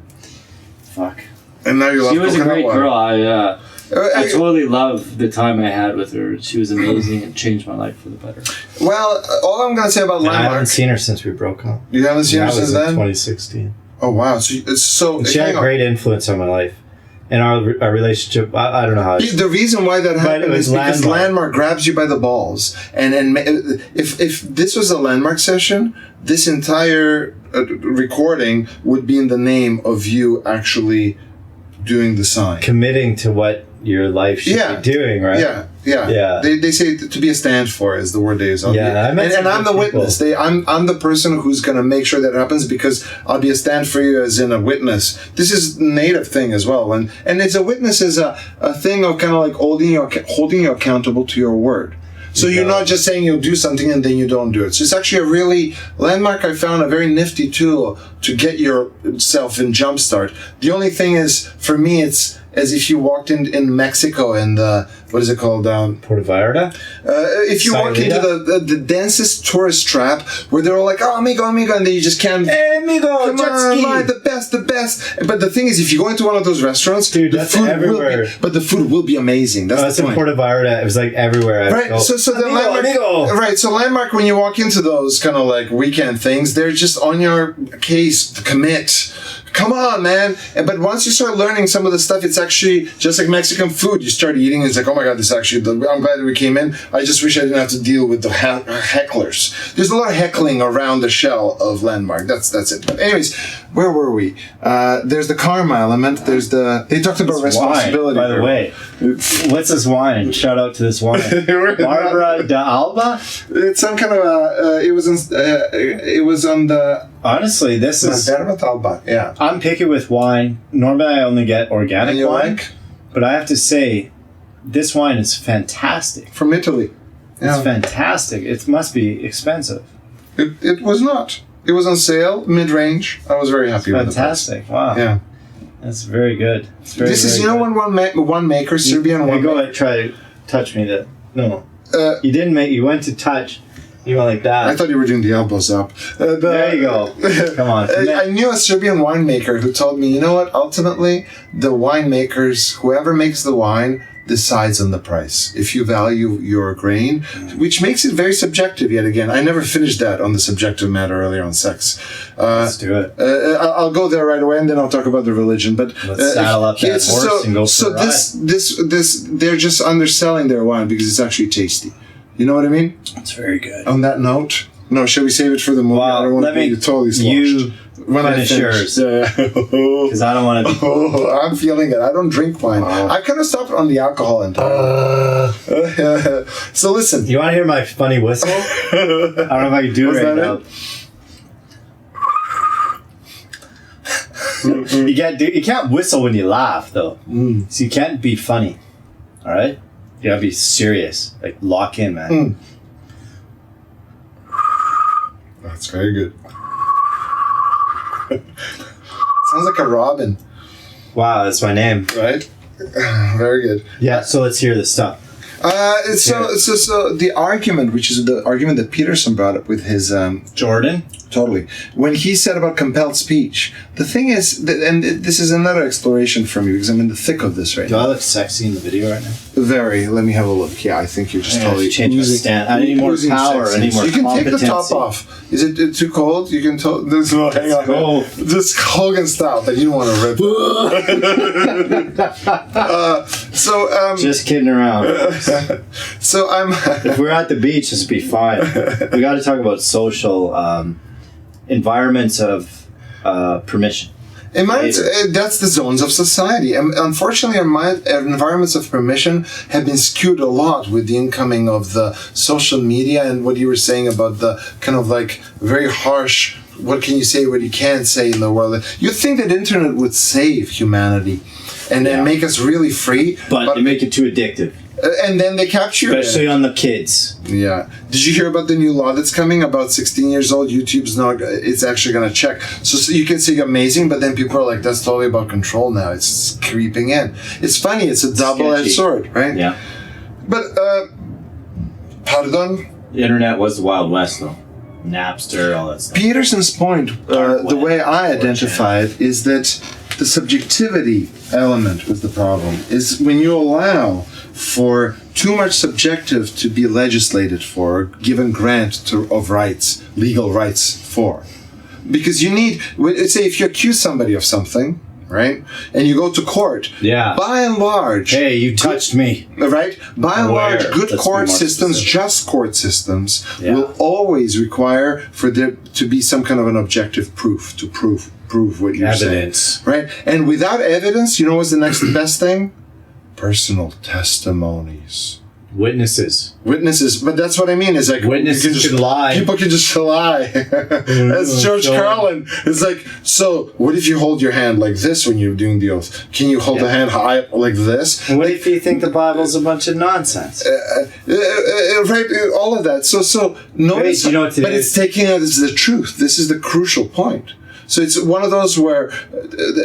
Fuck. And now you love coconut. She was a great water. girl. I totally love the time I had with her. She was amazing and changed my life for the better. Well, all I'm going to say about landmark... I haven't seen her since we broke up. You haven't seen her since then? 2016. Oh, wow. So she had a great influence on my life. And our relationship, I don't know how... The reason why that happened is because landmark grabs you by the balls. And if this was a landmark session, this entire recording would be in the name of you actually doing the sign. Committing to what your life should be doing, right? Yeah. They say to be a stand for is the word they use. And I'm the witness. I'm the person who's going to make sure that happens because I'll be a stand for you as in a witness. This is a native thing as well. And it's a witness is a thing of kind of like holding you accountable to your word. So you're not just saying you'll do something and then you don't do it. So it's actually landmark. I found a very nifty tool to get yourself in jumpstart. The only thing is, for me, it's as if you walked in Mexico and what is it called? Puerto Vallarta? If you walk into the densest tourist trap where they're all like, oh, amigo, and then you just can't... Hey, amigo, come on, the best. But the thing is, if you go into one of those restaurants, dude, the food will be amazing. That's the point. In Puerto Vallarta. It was like everywhere. Right, so the landmark... Right, so landmark, when you walk into those kind of like weekend things, they're just on your case, commit Come on, man. But once you start learning some of the stuff, it's actually just like Mexican food. You start eating, it's like, oh my God, this actually, I'm glad that we came in. I just wish I didn't have to deal with the hecklers. There's a lot of heckling around the shell of Landmark. That's it. But anyways, where were we? There's the karma element. There's they talked about responsibility. Wine, by the way. What's this wine? Shout out to this wine. Barbara de Alba? It's some kind of it was on the... Honestly, this is... Yeah. I'm picky with wine. Normally, I only get organic wine. Like? But I have to say, this wine is fantastic. From Italy. Yeah. It's fantastic. It must be expensive. It was not. It was on sale, mid-range. I was very happy with it. Fantastic. Wow. Yeah. That's very good. It's very, this is, very when one maker, Serbian one. One Go maker. ahead, try to touch me. No. You didn't make. You went to touch. You went like that. I thought you were doing the elbows up. There you go. Come on. I knew a Serbian winemaker who told me, you know what? Ultimately, the winemakers, whoever makes the wine, decides on the price. If you value your grain, which makes it very subjective. Yet again, I never finished that on the subjective matter earlier on sex. Let's do it. I'll go there right away, and then I'll talk about the religion. But let's saddle up that horse and go for a ride. this they're just underselling their wine because it's actually tasty. You know what I mean? It's very good. On that note, no, shall we save it for the movie? Well, I don't want to be totally sloshed. When I finish yours. Because I don't want to be... I'm feeling it. I don't drink wine. I kind of stopped on the alcohol entirely. So listen. You want to hear my funny whistle? I don't know if I can do it right now. You can't whistle when you laugh, though. So you can't be funny. All right? You gotta be serious. Like, lock in, man. That's very good. Sounds like a robin. Wow, that's my name. Right? Very good. Yeah, so let's hear this stuff. So the argument, which is the argument that Peterson brought up with his... Jordan? Totally. When he said about compelled speech, the thing is, and this is another exploration for me because I'm in the thick of this right now. now. Do I look sexy in the video right now? Very. Let me have a look. Yeah, I think you're just totally change my stand. I need more power. I need more You can competency. take the top off. Is it too cold? You can hang on. Cold. This Hogan style that you don't want to rip. Just kidding around. So I'm. If we're at the beach, this would be fine. We got to talk about social environments of permission. That's the zones of society. And unfortunately, our environments of permission have been skewed a lot with the incoming of the social media and what you were saying about the kind of like very harsh, what can you say, what you can't say in the world. You'd think that internet would save humanity and then make us really free. But they make it too addictive. And then they capture you. Especially on the kids. Yeah. Did you hear about the new law that's coming? About 16 years old, YouTube's not... It's actually going to check. So you can say amazing, but then people are like, that's totally about control now. It's creeping in. It's funny. It's a double-edged sword, right? Yeah. But, pardon? The internet was the Wild West, though. Napster, all that stuff. Peterson's point, the way I identify it, is that the subjectivity element was the problem. Is when you allow for too much subjective to be legislated for, given grant of rights, legal rights for. Because you need, say if you accuse somebody of something, right, and you go to court, by and large... Hey, you touched me. Right? By and large, good court systems, just court systems, will always require for there to be some kind of an objective proof, to prove what you're saying. Right? And without evidence, you know what's the next best thing? Personal testimonies. Witnesses, but that's what I mean. Is like witnesses can lie. People can just lie. That's George Carlin. It's like, so what if you hold your hand like this when you're doing the oath? Can you hold the hand high up like this? And what if you think the Bible's a bunch of nonsense? Right, all of that. So notice, but it's taking it as the truth. This is the crucial point. So it's one of those where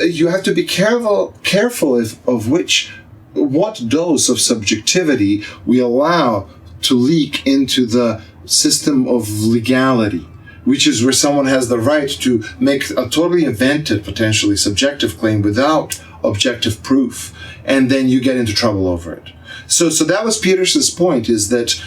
you have to be careful of what dose of subjectivity we allow to leak into the system of legality, which is where someone has the right to make a totally invented, potentially subjective claim without objective proof, and then you get into trouble over it. So that was Peterson's point, is that,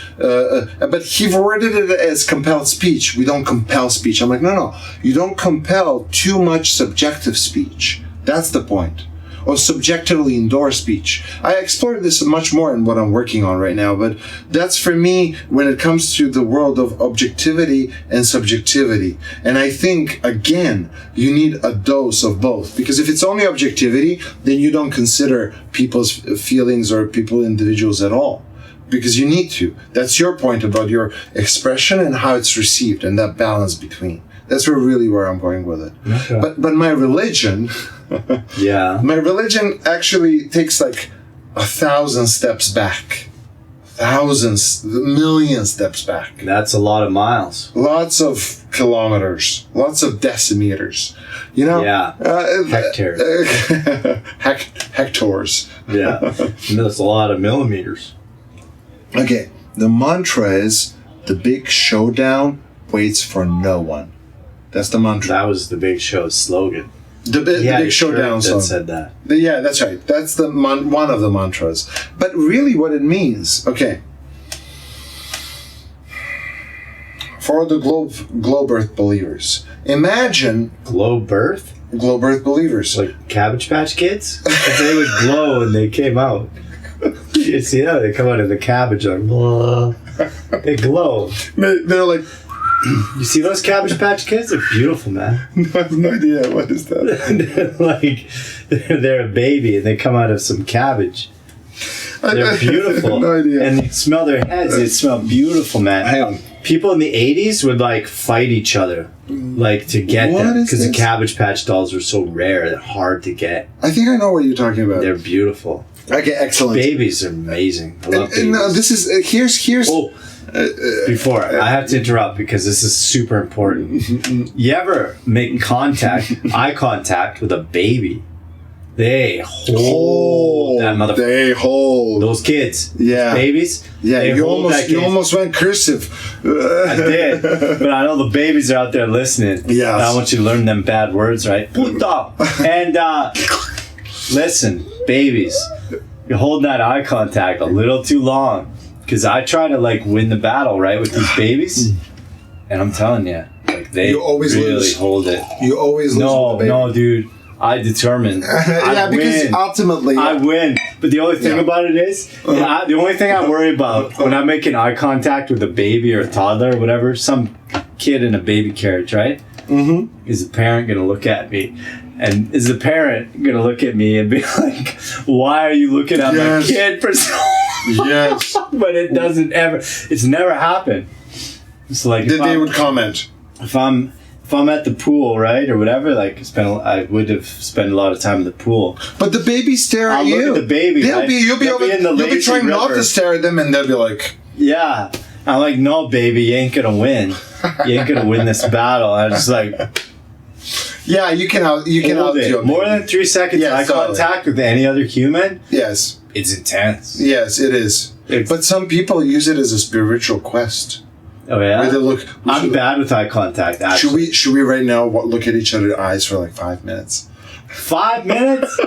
but he worded it as compelled speech. We don't compel speech. I'm like, no. You don't compel too much subjective speech. That's the point. Or subjectively endorsed speech. I explored this much more in what I'm working on right now, but that's for me when it comes to the world of objectivity and subjectivity. And I think, again, you need a dose of both. Because if it's only objectivity, then you don't consider people's feelings or individuals at all. Because you need to. That's your point about your expression and how it's received and that balance between. That's where I'm going with it. Okay. But my religion... Yeah. My religion actually takes like 1,000 steps back. Million steps back. That's a lot of miles. Lots of kilometers. Lots of decimeters. You know? Yeah. Hectares. Hectors. Yeah. That's a lot of millimeters. Okay. The mantra is, the big showdown waits for no one. That's the mantra. That was the Big Show's slogan. The big showdown song. That said that. Yeah, that's right. That's the one of the mantras. But really what it means, okay. For the globe Earth believers, imagine... Globe Earth? Globe Earth believers. Like Cabbage Patch Kids? They would glow when they came out. You see how they come out of the cabbage like, blah. They glow. They're like... You see those Cabbage Patch Kids? They're beautiful, man. I have no idea. What is that? they're a baby and they come out of some cabbage. They're beautiful. I have no idea. And you smell their heads. They smell beautiful, man. Hang on. People in the 80s would like fight each other to get them because the Cabbage Patch dolls are so rare. They're hard to get. I think I know what you're talking about. They're beautiful. Okay, excellent. Babies are amazing. I love babies. No, this is... Here's... Oh. Before, I have to interrupt because this is super important. You ever make eye contact with a baby? They hold that motherfucker. They hold. Those kids. Yeah. Babies. Yeah, you almost went cursive. I did. But I know the babies are out there listening. Yeah. I want you to learn them bad words, right? Puta. And listen, babies, you're holding that eye contact a little too long. Because I try to win the battle, right, with these babies, and I'm telling you, they always really lose. hold it. You always lose. No, dude, I determine. Because win. ultimately I win. But the only thing about it is, the only thing I worry about when I'm making eye contact with a baby or a toddler or whatever, some kid in a baby carriage, right? Mm-hmm. Is the parent gonna look at me? And is the parent gonna look at me and be like, "Why are you looking at my kid for so?" Yes. But it doesn't ever. It's never happened. It's like they would comment. If I'm at the pool, right, or whatever, I would have spent a lot of time in the pool. But the babies stare at you. Look at the baby. You'll be trying not to stare at them, and they'll be like, "Yeah." I'm like, "No, baby, you ain't gonna win. You ain't gonna win this battle." I'm just like, "Yeah, you can outdo more than 3 seconds eye contact with any other human." Yes. It's intense. Yes, it is. But some people use it as a spiritual quest. Oh yeah. Where they look. I'm bad with eye contact. Actually. Should we right now look at each other's eyes for 5 minutes? 5 minutes?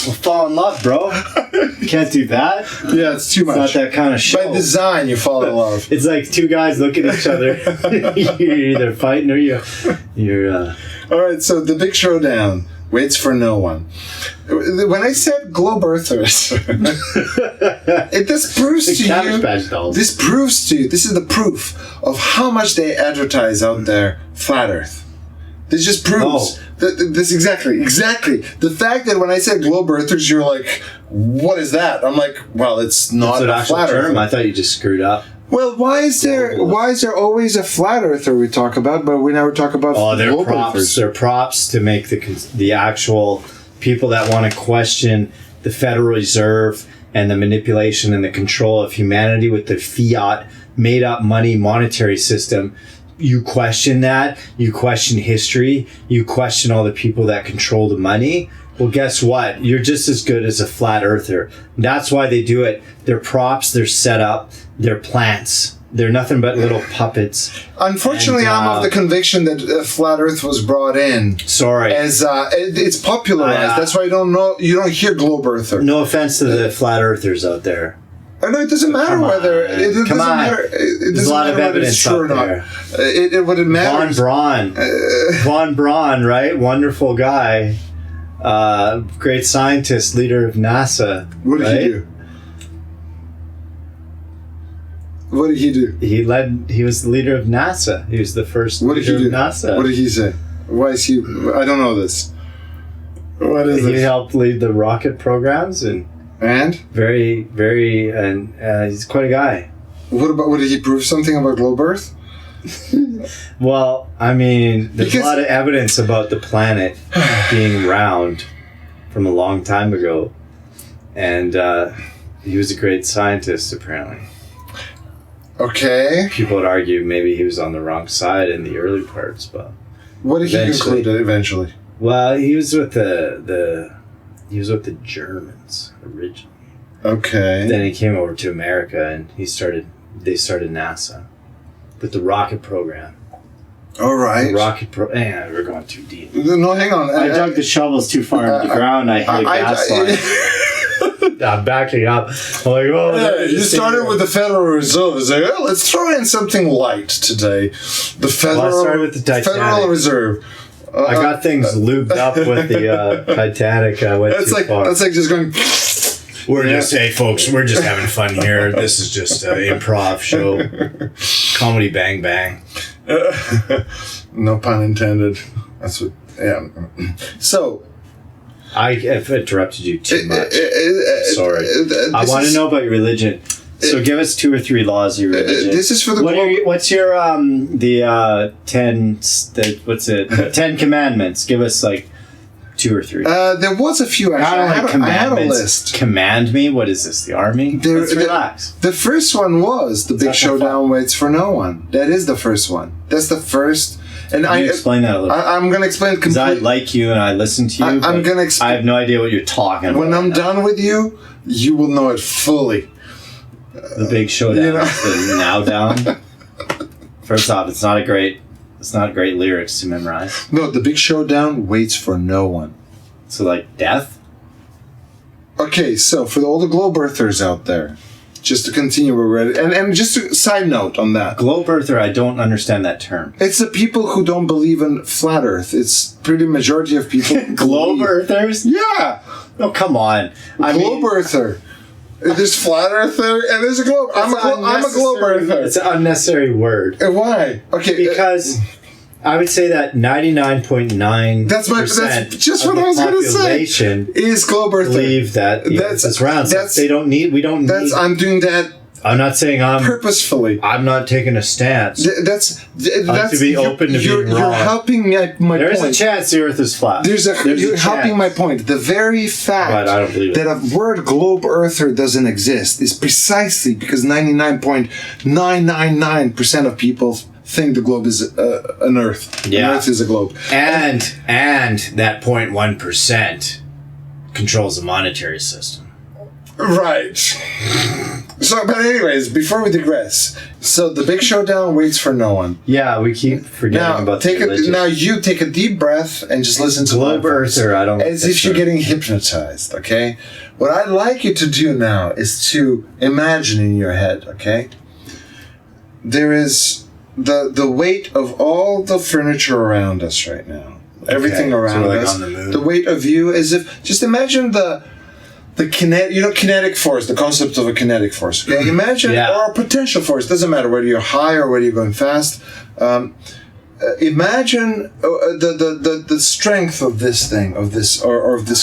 We'll fall in love, bro. You can't do that. Yeah, it's too much. It's not that kind of show. By design, you fall in love. It's like two guys look at each other. You're either fighting or you're. All right. So the big showdown waits for no one. When I said globe earthers, this proves to you. This proves to you. This is the proof of how much they advertise out there. Flat Earth. This just proves this exactly. The fact that when I said globe earthers, you're like, "What is that?" I'm like, "Well, it's not a flat earth." I thought you just screwed up. Well, why is there always a flat earther we talk about, but we never talk about globe earthers? They're props to make the actual people that want to question the Federal Reserve and the manipulation and the control of humanity with the fiat made-up money monetary system. You question that. You question history. You question all the people that control the money. Well, guess what? You're just as good as a flat earther. That's why they do it. They're props. They're set up. They're plants. they're nothing but little puppets. Unfortunately, And, I'm of the conviction that flat Earth was brought in Sorry. as it's popularized. That's why you don't hear globe earther. No offense to the flat earthers out there. No, it doesn't matter whether it doesn't matter. It There's a lot of evidence true or out not. there. What it matters. Von Braun, right? Wonderful guy. Great scientist, leader of NASA. What did he do? What did he do? He was the leader of NASA. He was the first leader of NASA. What did he say? Why is he? I don't know this. What is He it? helped lead the rocket programs and very, very, and he's quite a guy. What did he prove something about globe Earth? Well, I mean, there's Because- a lot of evidence about the planet being round from a long time ago. And he was a great scientist, apparently. Okay. People would argue maybe he was on the wrong side in the early parts, but What did he Eventually. conclude eventually? well, he was with the Germans originally. Okay. Then he came over to America and they started NASA with the rocket program. All right. We're going too deep. No, hang on. I dug the shovels too far into the ground. I hit a gas line. I'm backing up. I'm like, oh, You started with the Federal Reserve. It's like, oh, let's throw in something light today. The Federal, Well, I started with the Titanic. Federal Reserve. I got things lubed up with the Titanic. I went That's too like far. that's like just going. Hey folks, we're just having fun here. This is just an improv show. Comedy bang bang. No pun intended. That's what. Yeah. So. I have interrupted you too much. Sorry. This I want to is- know about your religion. So give us 2 or 3 laws of your religion. This is for the. What's your the 10 commandments? Give us like 2 or 3. There was a few actually. I had a list. Command me? What is this? The army? Let's relax. The first one was the big not that showdown waits for no one. That is the first one. That's the first. And Can you explain that a little? I'm going to explain it Because I completely. like you and I listen to you. I'm but gonna explain. I have no idea what you're talking about. When I'm right now. done with you, you will know it fully. The big showdown. You know. The now down. First off, it's not great lyrics to memorize. No, the big showdown waits for no one. So like death. Okay, so for all the globe earthers out there, just to continue where we're at, and just a side note on that. Globe earther, I don't understand that term. It's the people who don't believe in flat Earth. It's pretty majority of people. Globe believe- earthers? Yeah, Oh, come on. globe earther. There's flat earther and there's a globe. I'm a globe earther. It's an unnecessary word. Why? Okay, Because I would say that 99.9% that's just of what I was going to say. population Is globe earther. believe that the That's- Earth is round. So that's- we don't need. I'm doing that I'm not saying purposefully. I'm not taking a stance. That's to be open to you're, being you're wrong. helping my There's point. a chance the Earth is flat. You're a helping chance. my point. The very fact But I don't believe it. that a word globe earther doesn't exist is precisely because 99.999% of people think the globe is an Earth. Yeah. An Earth is a globe. And that 0.1% controls the monetary system. Right. So, but anyways, before we digress, so the big showdown waits for no one. Yeah, we keep forgetting Now, about the religion. now you take a deep breath and just listen to Globe my voice. earther, I don't. As if you're getting hypnotized, okay? What I'd like you to do now is to imagine in your head, okay? There is the weight of all the furniture around us right now. Everything so around we're like us. on the moon. The weight of you as if just imagine the kinetic force, the concept of a kinetic force. Okay? Imagine or a potential force, doesn't matter whether you're high or whether you're going fast. Imagine the strength of this thing, of this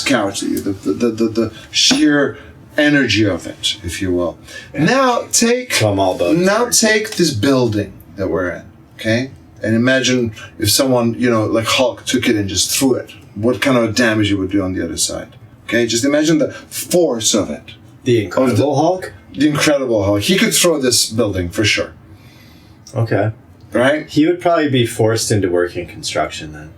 couch, the sheer energy of it, if you will. Now take So I'm all about take this building that we're in, okay? And imagine if someone, like Hulk took it and just threw it. What kind of damage it would do on the other side? Okay, just imagine the force of it. the Incredible Hulk. The Incredible Hulk. He could throw this building for sure, Okay, right? he would probably be forced into working construction then.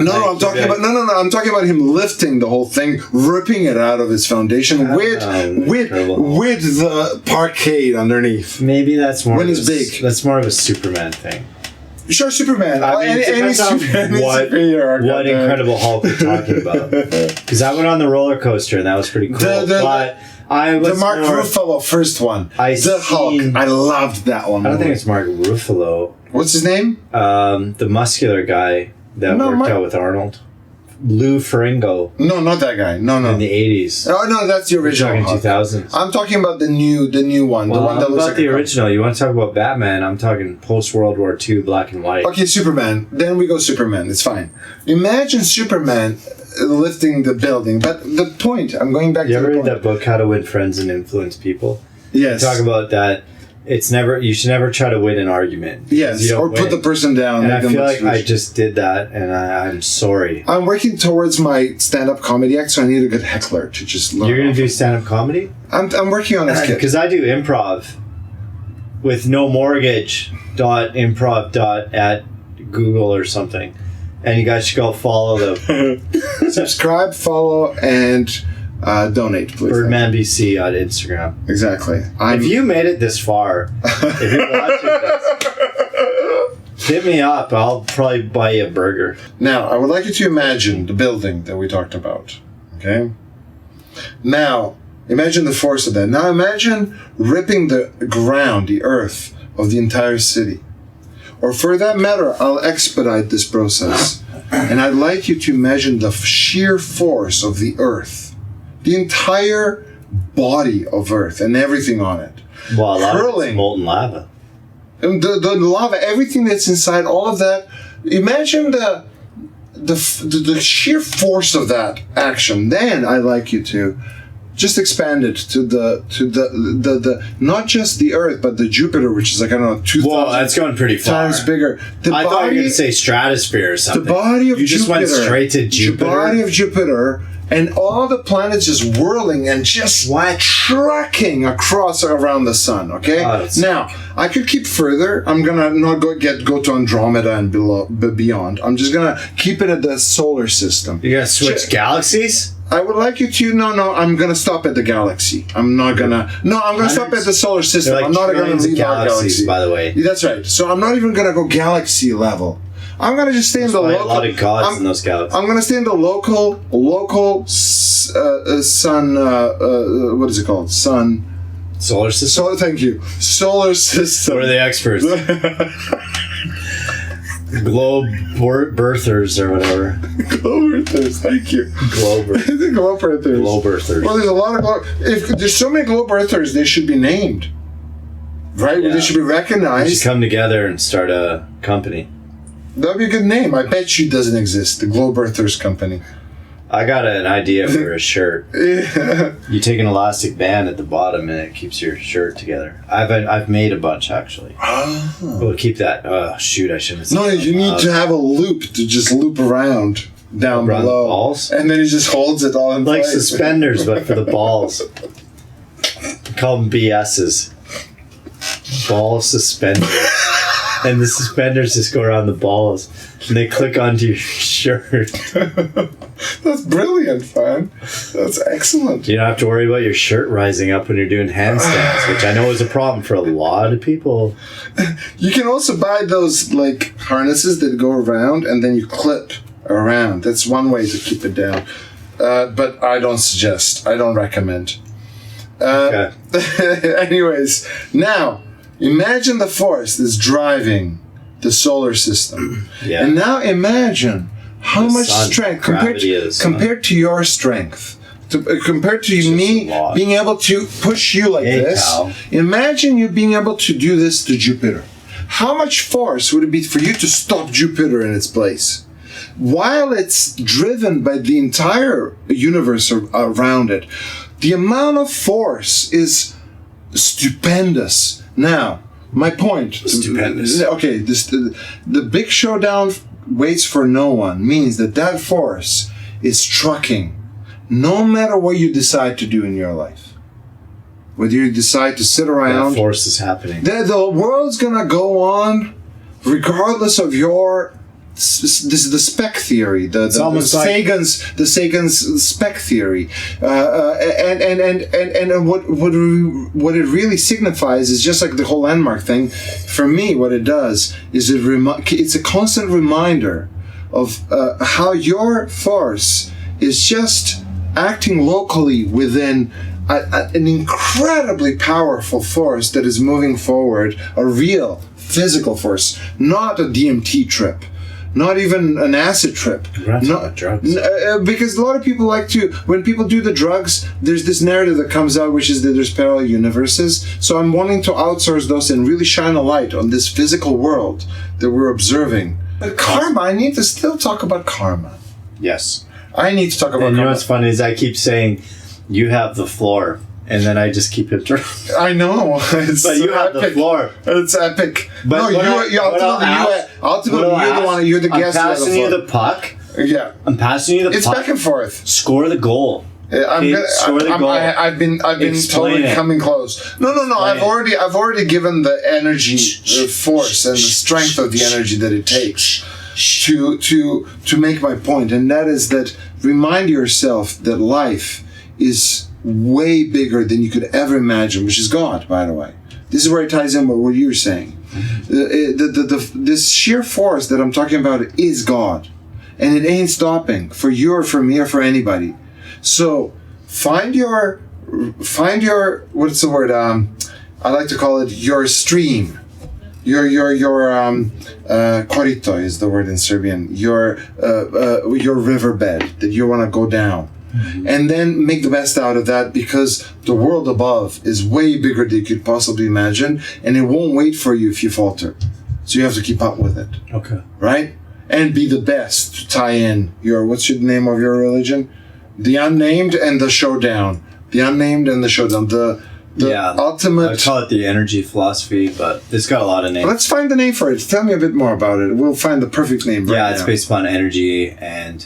I'm talking about I'm talking about him lifting the whole thing, ripping it out of his foundation with the parquet underneath. Maybe that's more when he's big. That's more of a Superman thing. Sure, Superman. I mean, any superhero. What Incredible Hulk we're talking about? Because I went on the roller coaster and that was pretty cool. But I was the Mark Ruffalo first one. Hulk. I loved that one. I don't think it's Mark Ruffalo. What's his name? The muscular guy that worked out with Arnold. Lou Ferrigno. No, not that guy. No. In the 80s. Oh, no, that's the original. In 2000s. I'm talking about the new one. Well, the one that looks like the original. You want to talk about Batman? I'm talking post-World War II, black and white. Okay, Superman. Then we go Superman. It's fine. Imagine Superman lifting the building. But the point, I'm going back to the point. You ever read that book, How to Win Friends and Influence People? Yes. You talk about that. You should never try to win an argument. Yes, or put the person down. And I feel like I just did that, and I'm sorry. I'm working towards my stand-up comedy act, so I need a good heckler to just learn. You're going to do stand-up comedy? I'm working on this kid. Because I do improv with nomortgage.improv. at Google or something. And you guys should go follow them. Subscribe, follow, and... donate, please. Birdman BC on Instagram. Exactly. If you made it this far, if you're watching this, hit me up. I'll probably buy you a burger. Now, I would like you to imagine the building that we talked about. Okay? Now, imagine the force of that. Now, imagine ripping the ground, the earth of the entire city. Or for that matter, I'll expedite this process. And I'd like you to imagine the sheer force of the earth. The entire body of Earth and everything on it. Well, a lot of it's molten lava. And the lava, everything that's inside, all of that. Imagine the sheer force of that action. Then I'd like you to just expand it to the not just the Earth, but the Jupiter, which is like, I don't know, 2,000 Well, that's going pretty far. times bigger. I thought you were going to say stratosphere or something. The body of Jupiter. You just went straight to Jupiter. The body of Jupiter. And all the planets just whirling and just tracking across around the sun, okay? Now, I could keep further. I'm going to not go to Andromeda and beyond. I'm just going to keep it at the solar system. You're going to switch galaxies? I would like you to... No, I'm going to stop at the galaxy. I'm not going to... No, I'm going to stop at the solar system. Like I'm not going to leave our galaxy. By the way. That's right. So I'm not even going to go galaxy level. I'm going to just stay in the local... a lot of gods in those galaxies. I'm going to stay in the local sun... what is it called? Sun... Solar system? Thank you. Solar system. What are the experts? Globe birthers or whatever. Globe earthers, thank you. Globe earthers. Globe earthers. Globe earthers. Well, there's a lot of if there's so many globe earthers, they should be named. Right? Yeah. They should be recognized. We should come together and start a company. That'd be a good name. I bet you it doesn't exist. The Globe Earthers Company. I got an idea for a shirt. Yeah. You take an elastic band at the bottom and it keeps your shirt together. I've made a bunch actually. Oh. We'll keep that. Oh shoot! I shouldn't have said No, you need to have a loop to just loop around down below. The balls? And then he just holds it all in like place. Suspenders, but for the balls. Call them BS's. Ball suspenders. And the suspenders just go around the balls. And they click onto your shirt. That's brilliant, man. That's excellent. You don't have to worry about your shirt rising up when you're doing handstands, which I know is a problem for a lot of people. You can also buy those like harnesses that go around and then you clip around. That's one way to keep it down. But I don't suggest. I don't recommend. Okay. Anyways, now imagine the force that's driving the solar system. Yeah. And now imagine how much strength compared to your strength. Compared to me being able to push you like this. Cow. Imagine you being able to do this to Jupiter. How much force would it be for you to stop Jupiter in its place? While it's driven by the entire universe around it, the amount of force is stupendous. Now, my point. Stupendous. Okay, the big showdown waits for no one means that force is trucking no matter what you decide to do in your life. Whether you decide to sit around. That force is happening. The world's going to go on regardless of your this is the spec theory, the Sagan's spec theory, and what it really signifies is just like the whole landmark thing. For me, what it does is it's a constant reminder of how your force is just acting locally within an incredibly powerful force that is moving forward, a real physical force, not a DMT trip, not even an acid trip. Not drugs. Because a lot of people like to, when people do the drugs, there's this narrative that comes out, which is that there's parallel universes. So I'm wanting to outsource those and really shine a light on this physical world that we're observing. But karma, I need to still talk about karma. Yes. I need to talk about And you know karma. what's funny is I keep saying, you have the floor. And then I just keep it dry. I know. It's But you have the epic. floor. It's epic. But no, ultimately, you're the one. You're the guest. I'm passing you the puck. Yeah. I'm passing you the It's puck. back and forth. Score the goal. I've been Explain totally it. coming close. No. Explain I've already given the energy, the force, and the strength of the energy that it takes to make my point, and that is that remind yourself that life is way bigger than you could ever imagine, which is God, by the way. This is where it ties in with what you're saying. This sheer force that I'm talking about is God, and it ain't stopping for you or for me or for anybody. So find your what's the word? I like to call it your stream. Your korito is the word in Serbian. Your riverbed that you want to go down. Mm-hmm. And then make the best out of that, because the world above is way bigger than you could possibly imagine, and it won't wait for you if you falter. So you have to keep up with it. Okay. Right? And be the best to tie in what's the name of your religion? The Unnamed and the Showdown. The Unnamed and the Showdown. The ultimate... I call it the energy philosophy, but it's got a lot of names. Let's find the name for it. Tell me a bit more about it. We'll find the perfect name right now. Yeah, it's based upon energy, and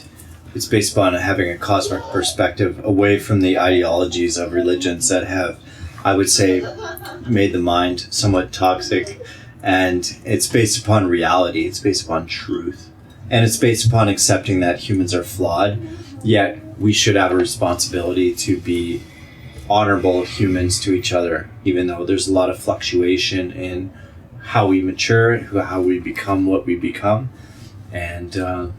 it's based upon having a cosmic perspective away from the ideologies of religions that have, I would say, made the mind somewhat toxic. And it's based upon reality. It's based upon truth. And it's based upon accepting that humans are flawed, yet we should have a responsibility to be honorable humans to each other, even though there's a lot of fluctuation in how we mature, how we become what we become. And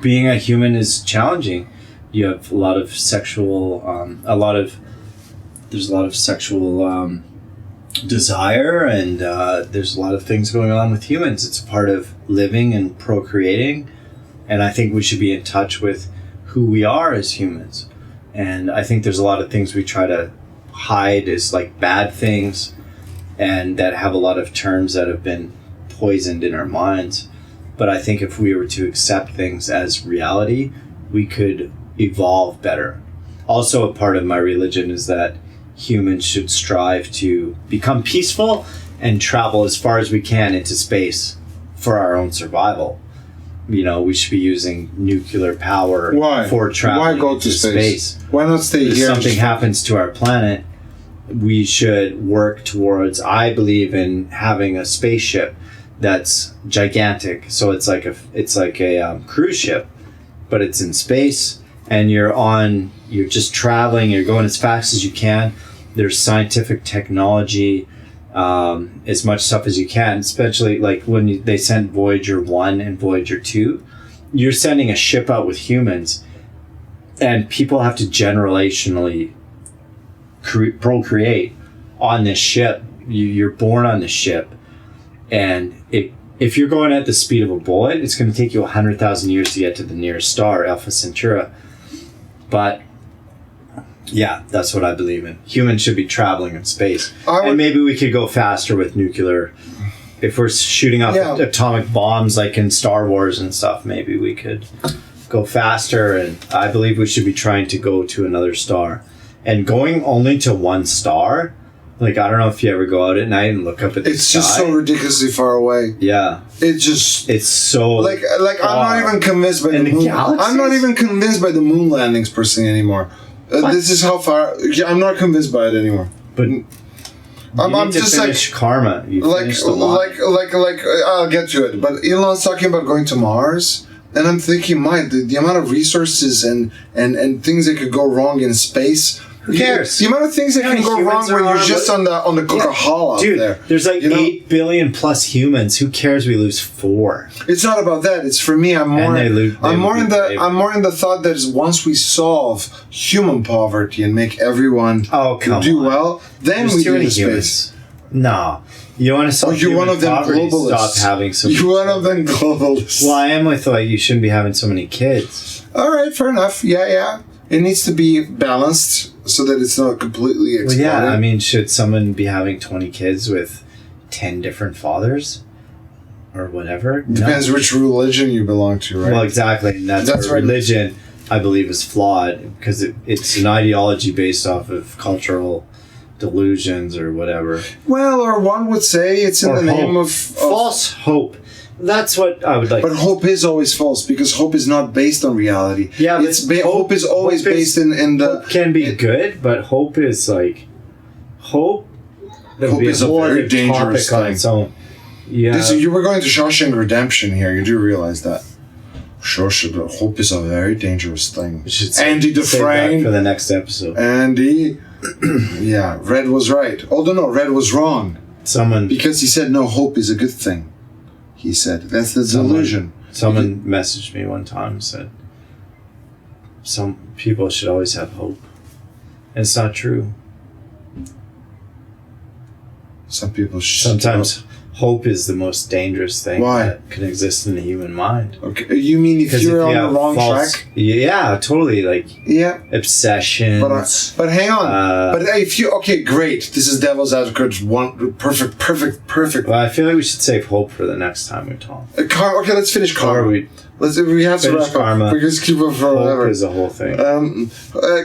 being a human is challenging. You have a lot of sexual, there's a lot of sexual desire, and there's a lot of things going on with humans. It's a part of living and procreating, and I think we should be in touch with who we are as humans. And I think there's a lot of things we try to hide as like bad things, and that have a lot of terms that have been poisoned in our minds. But I think if we were to accept things as reality, we could evolve better. Also, a part of my religion is that humans should strive to become peaceful and travel as far as we can into space for our own survival. You know, we should be using nuclear power for traveling Why go to space? Why not stay here? If something happens to our planet, we should work towards, I believe in having a spaceship that's gigantic. So it's like a cruise ship, but it's in space, and you're just traveling, you're going as fast as you can. There's scientific technology, as much stuff as you can, especially like when they sent Voyager 1 and Voyager 2. You're sending a ship out with humans, and people have to generationally procreate on this ship. You're born on this ship, and if you're going at the speed of a bullet, it's going to take you 100,000 years to get to the nearest star, Alpha Centauri. But yeah, that's what I believe in. Humans should be traveling in space. And maybe we could go faster with nuclear. If we're shooting off atomic bombs like in Star Wars and stuff, maybe we could go faster. And I believe we should be trying to go to another star. And going only to one star, like, I don't know if you ever go out at night and look up at the sky. It's just so ridiculously far away. Yeah. It's so like I'm not even convinced by the moon. Galaxies? I'm not even convinced by the moon landings per se anymore. This is how far. I'm not convinced by it anymore. But I'm just like karma. You like I'll get to it. But Elon's talking about going to Mars, and I'm thinking, the amount of resources and things that could go wrong in space. Who cares? The amount of things that can go wrong when you're just on the Coca-Cola out there. There's like 8 billion plus humans. Who cares? We lose 4. It's not about that. It's for me. I'm more in the thought that once we solve human poverty and make everyone do well, then we do the space. No. You want to solve you're one of them globalists. Stop having so You're one of them globalists. Well, I am with you shouldn't be having so many kids. All right, fair enough. Yeah. It needs to be balanced so that it's not completely exploding. Well, yeah, I mean, should someone be having 20 kids with 10 different fathers? Or whatever? Depends which religion you belong to, right? Well, exactly. And that's where religion, I believe, is flawed because it's an ideology based off of cultural delusions or whatever. Well, or one would say it's in the name of false hope. That's what I would like. But hope is always false because hope is not based on reality. Yeah, hope is always based in the. Hope can be good, but hope is like hope. Hope is a very dangerous thing. So, yeah, you were going to Shawshank Redemption here. You do realize that. Hope is a very dangerous thing. Andy Dufresne for the next episode. Andy, yeah, Red was right. Although no, Red was wrong. Because he said no, hope is a good thing. He said that's the delusion. Someone messaged me one time and said some people should always have hope. And it's not true. Some people should. Sometimes hope is the most dangerous thing that can exist in the human mind. Okay, you mean if you're on the wrong track? Yeah, totally. Obsession. But hang on. But if you great. This is Devil's Advocate. Perfect. Well, I feel like we should save hope for the next time we talk. Okay, let's finish karma. We have to wrap up. We just keep it for whatever. Hope is a whole thing.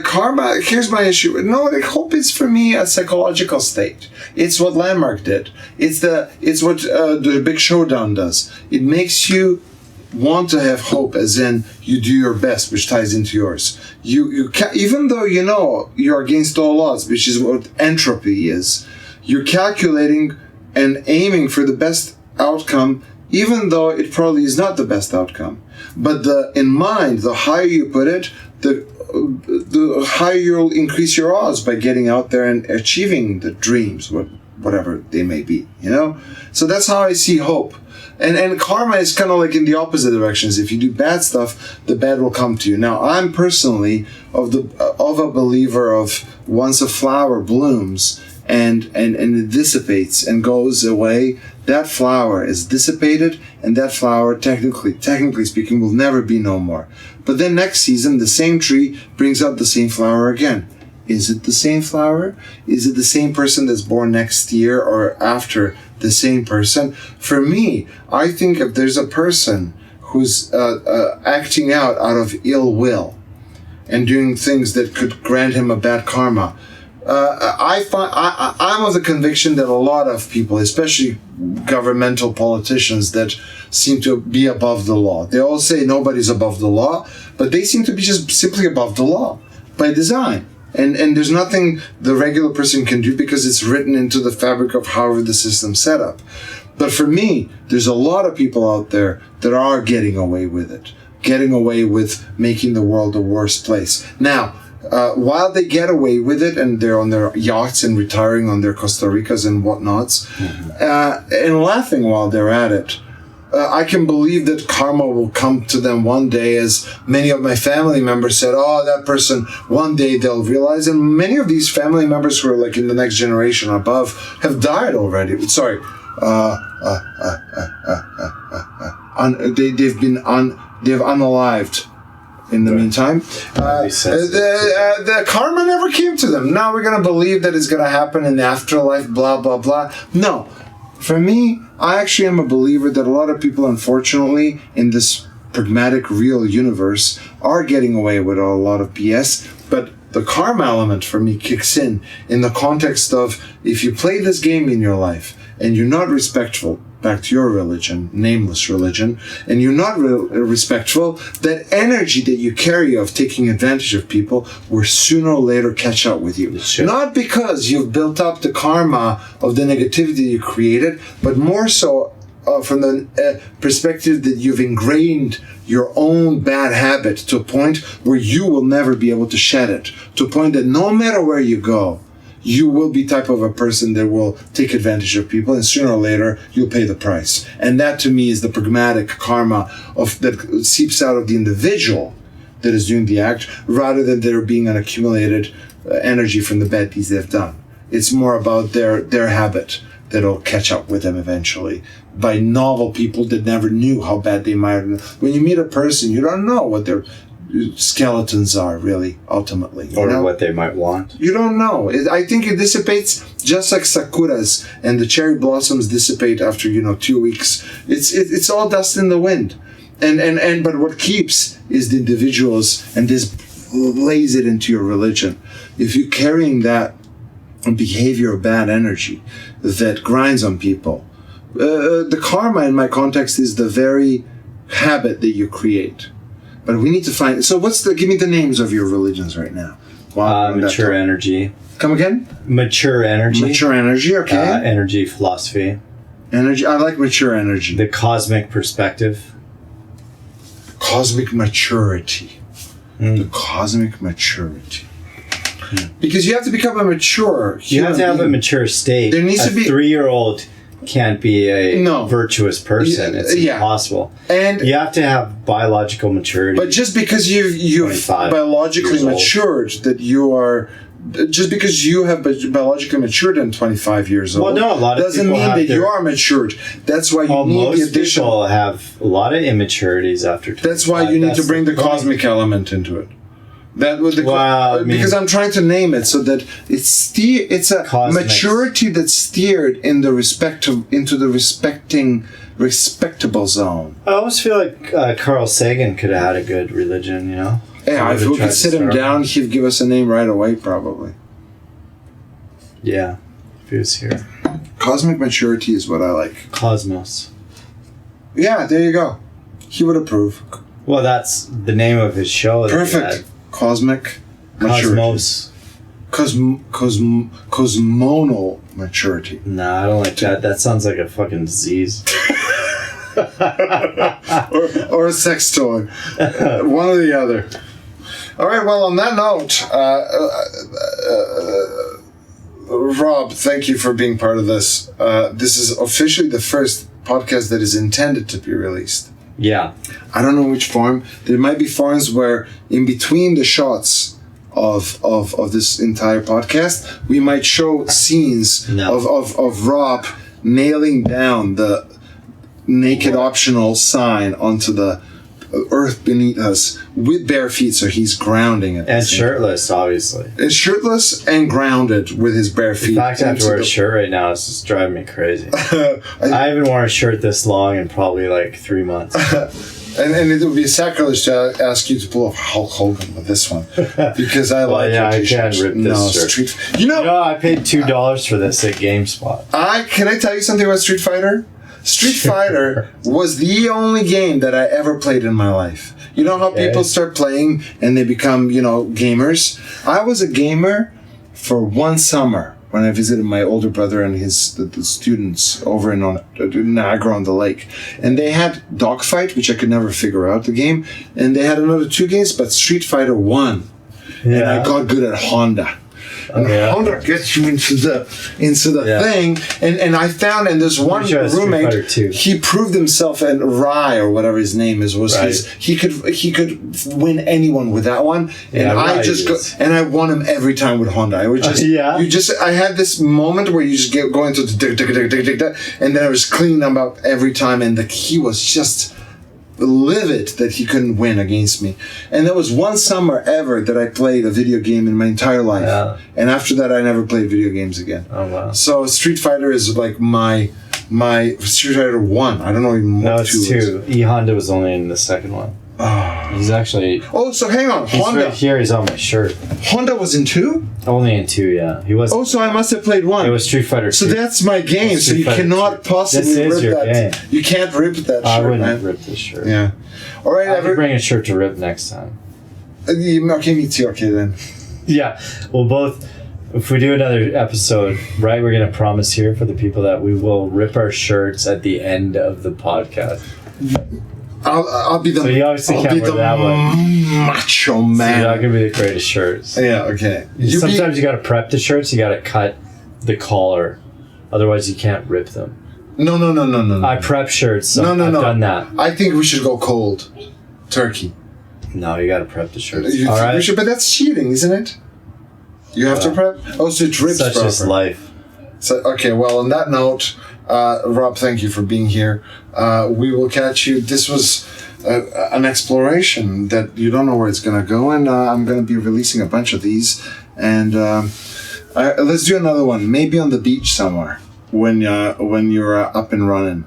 Karma. Here's my issue. No, hope is for me a psychological state. It's what Landmark did. It's what the Big Showdown does. It makes you want to have hope, as in you do your best, which ties into yours. Even though you know you're against all odds, which is what entropy is. You're calculating and aiming for the best outcome, even though it probably is not the best outcome. But in mind, the higher you put it, the higher you'll increase your odds by getting out there and achieving the dreams, whatever they may be, So that's how I see hope. And karma is kind of like in the opposite directions. If you do bad stuff, the bad will come to you. Now, I'm personally of a believer of once a flower blooms and it dissipates and goes away, that flower is dissipated, and that flower, technically speaking, will never be no more. But then next season, the same tree brings out the same flower again. Is it the same flower? Is it the same person that's born next year or after the same person? For me, I think if there's a person who's acting out of ill will and doing things that could grant him a bad karma, I'm of the conviction that a lot of people, especially governmental politicians that seem to be above the law. They all say nobody's above the law, but they seem to be just simply above the law by design. And there's nothing the regular person can do because it's written into the fabric of however the system's set up. But for me, there's a lot of people out there that are getting away with it, getting away with making the world a worse place. Now, while they get away with it and they're on their yachts and retiring on their Costa Ricas and whatnots, and laughing while they're at it, I can believe that karma will come to them one day, as many of my family members said, that person, one day they'll realize. And many of these family members who are like in the next generation or above have died already. Sorry. They've unalived. In the meantime, the karma never came to them. Now we're going to believe that it's going to happen in the afterlife, blah, blah, blah. No. For me, I actually am a believer that a lot of people, unfortunately, in this pragmatic, real universe, are getting away with a lot of BS. But the karma element for me kicks in the context of if you play this game in your life and you're not respectful, back to your religion, nameless religion, and you're not respectful, that energy that you carry of taking advantage of people will sooner or later catch up with you. Sure. Not because you've built up the karma of the negativity you created, but more so from the perspective that you've ingrained your own bad habit to a point where you will never be able to shed it, to a point that no matter where you go, you will be type of a person that will take advantage of people, and sooner or later you'll pay the price. And that to me is the pragmatic karma that seeps out of the individual that is doing the act, rather than there being an accumulated energy from the bad deeds they've done. It's more about their habit that'll catch up with them eventually by novel people that never knew how bad they might have. When you meet a person, you don't know what their skeletons are really ultimately, or what they might want. You don't know. I think it dissipates just like sakuras and the cherry blossoms dissipate after 2 weeks. It's all dust in the wind, and but what keeps is the individuals, and this lays it into your religion. If you're carrying that behavior of bad energy that grinds on people, the karma in my context is the very habit that you create. But we need to find. So, give me the names of your religions right now. Mature energy. Come again? Mature energy. Mature energy. Okay. Energy philosophy. Energy. I like mature energy. The cosmic perspective. Cosmic maturity. The cosmic maturity. Because you have to become a mature. You have to have a mature state. There needs to be 3-year-old. Can't be a virtuous person. It's impossible. And you have to have biological maturity. But just because you've biologically matured, that you are, just because you have biologically matured in 25 years old, no, a lot of doesn't mean that you are matured. That's why you need the addition. Most people have a lot of immaturities after 25. That's why you need to bring the cosmic element into it. That was because I'm trying to name it so that it's a cosmic maturity that's steered in the into the respectable zone. I always feel like Carl Sagan could have had a good religion, Yeah, if we could sit him down, he'd give us a name right away, probably. Yeah, if he was here. Cosmic maturity is what I like. Cosmos. Yeah, there you go. He would approve. Well, that's the name of his show. Perfect. Cosmic maturity. Cosmonal maturity. Nah, I don't like that. That sounds like a fucking disease. or a sex toy. One or the other. All right, well, on that note, Rob, thank you for being part of this. This is officially the first podcast that is intended to be released. Yeah. I don't know which form. There might be forms where in between the shots of this entire podcast, we might show scenes of Rob nailing down the naked optional sign onto the earth beneath us with bare feet, so he's grounding it. And shirtless, obviously. It's shirtless and grounded with his bare feet. In fact, I have to wear a shirt right now. It's just driving me crazy. I haven't worn a shirt this long in probably like 3 months. And it would be sacrilege to ask you to pull off Hulk Hogan with this one, because I like your t-shirts. I can't rip this shirt. I paid $2 for this at GameSpot. Can I tell you something about Street Fighter? Street Fighter was the only game that I ever played in my life. You know how people start playing and they become, gamers? I was a gamer for one summer when I visited my older brother and the students over in Niagara on the lake. And they had Dogfight, which I could never figure out the game. And they had another 2 games, but Street Fighter won. Yeah. And I got good at Honda. And Honda gets you into the thing, and I found, and there's one roommate, he proved himself, and Rai or whatever his name is he could win anyone with that one, and I won him every time with Honda. I would just I had this moment where you just go into the and then I was cleaning them up every time, and he was just livid that he couldn't win against me. And that was one summer ever that I played a video game in my entire life. Yeah. And after that, I never played video games again. Oh, wow. So Street Fighter is like my Street Fighter 1. I don't know even what 2 is. No, it's 2. E-Honda was only in the second one. Oh. He's actually. Oh, so hang on. He's Honda. right here. He's on my shirt. Honda was in 2? Only in 2, yeah. He was. Oh, so I must have played 1. It was Street Fighter 2. So that's my game. So you Street Fighter cannot 2. possibly This is rip your that. game. You can't rip that I shirt, wouldn't man. rip this shirt. Yeah. All right, I could bring a shirt to rip next time. Okay, me too. Okay, then. Yeah, we'll both. If we do another episode, right, we're gonna promise here for the people that we will rip our shirts at the end of the podcast. I'll be the. So you obviously I'll can't be wear the that one. macho So man. you're not gonna be the greatest shirts. Yeah. Okay. Sometimes you gotta prep the shirts. You gotta cut the collar, otherwise you can't rip them. No. I prep shirts. So No. I've done that. I think we should go cold turkey. No, you gotta prep the shirts. You All think right. we should, but that's cheating, isn't it? You have to prep. Oh, so it rips Such proper. is life. So, okay, well, on that note, Rob, thank you for being here. We will catch you. This was an exploration that you don't know where it's going to go, and I'm going to be releasing a bunch of these. And let's do another one, maybe on the beach somewhere when you're up and running.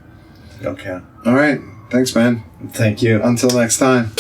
Okay. All right. Thanks, man. Thank you. Until next time.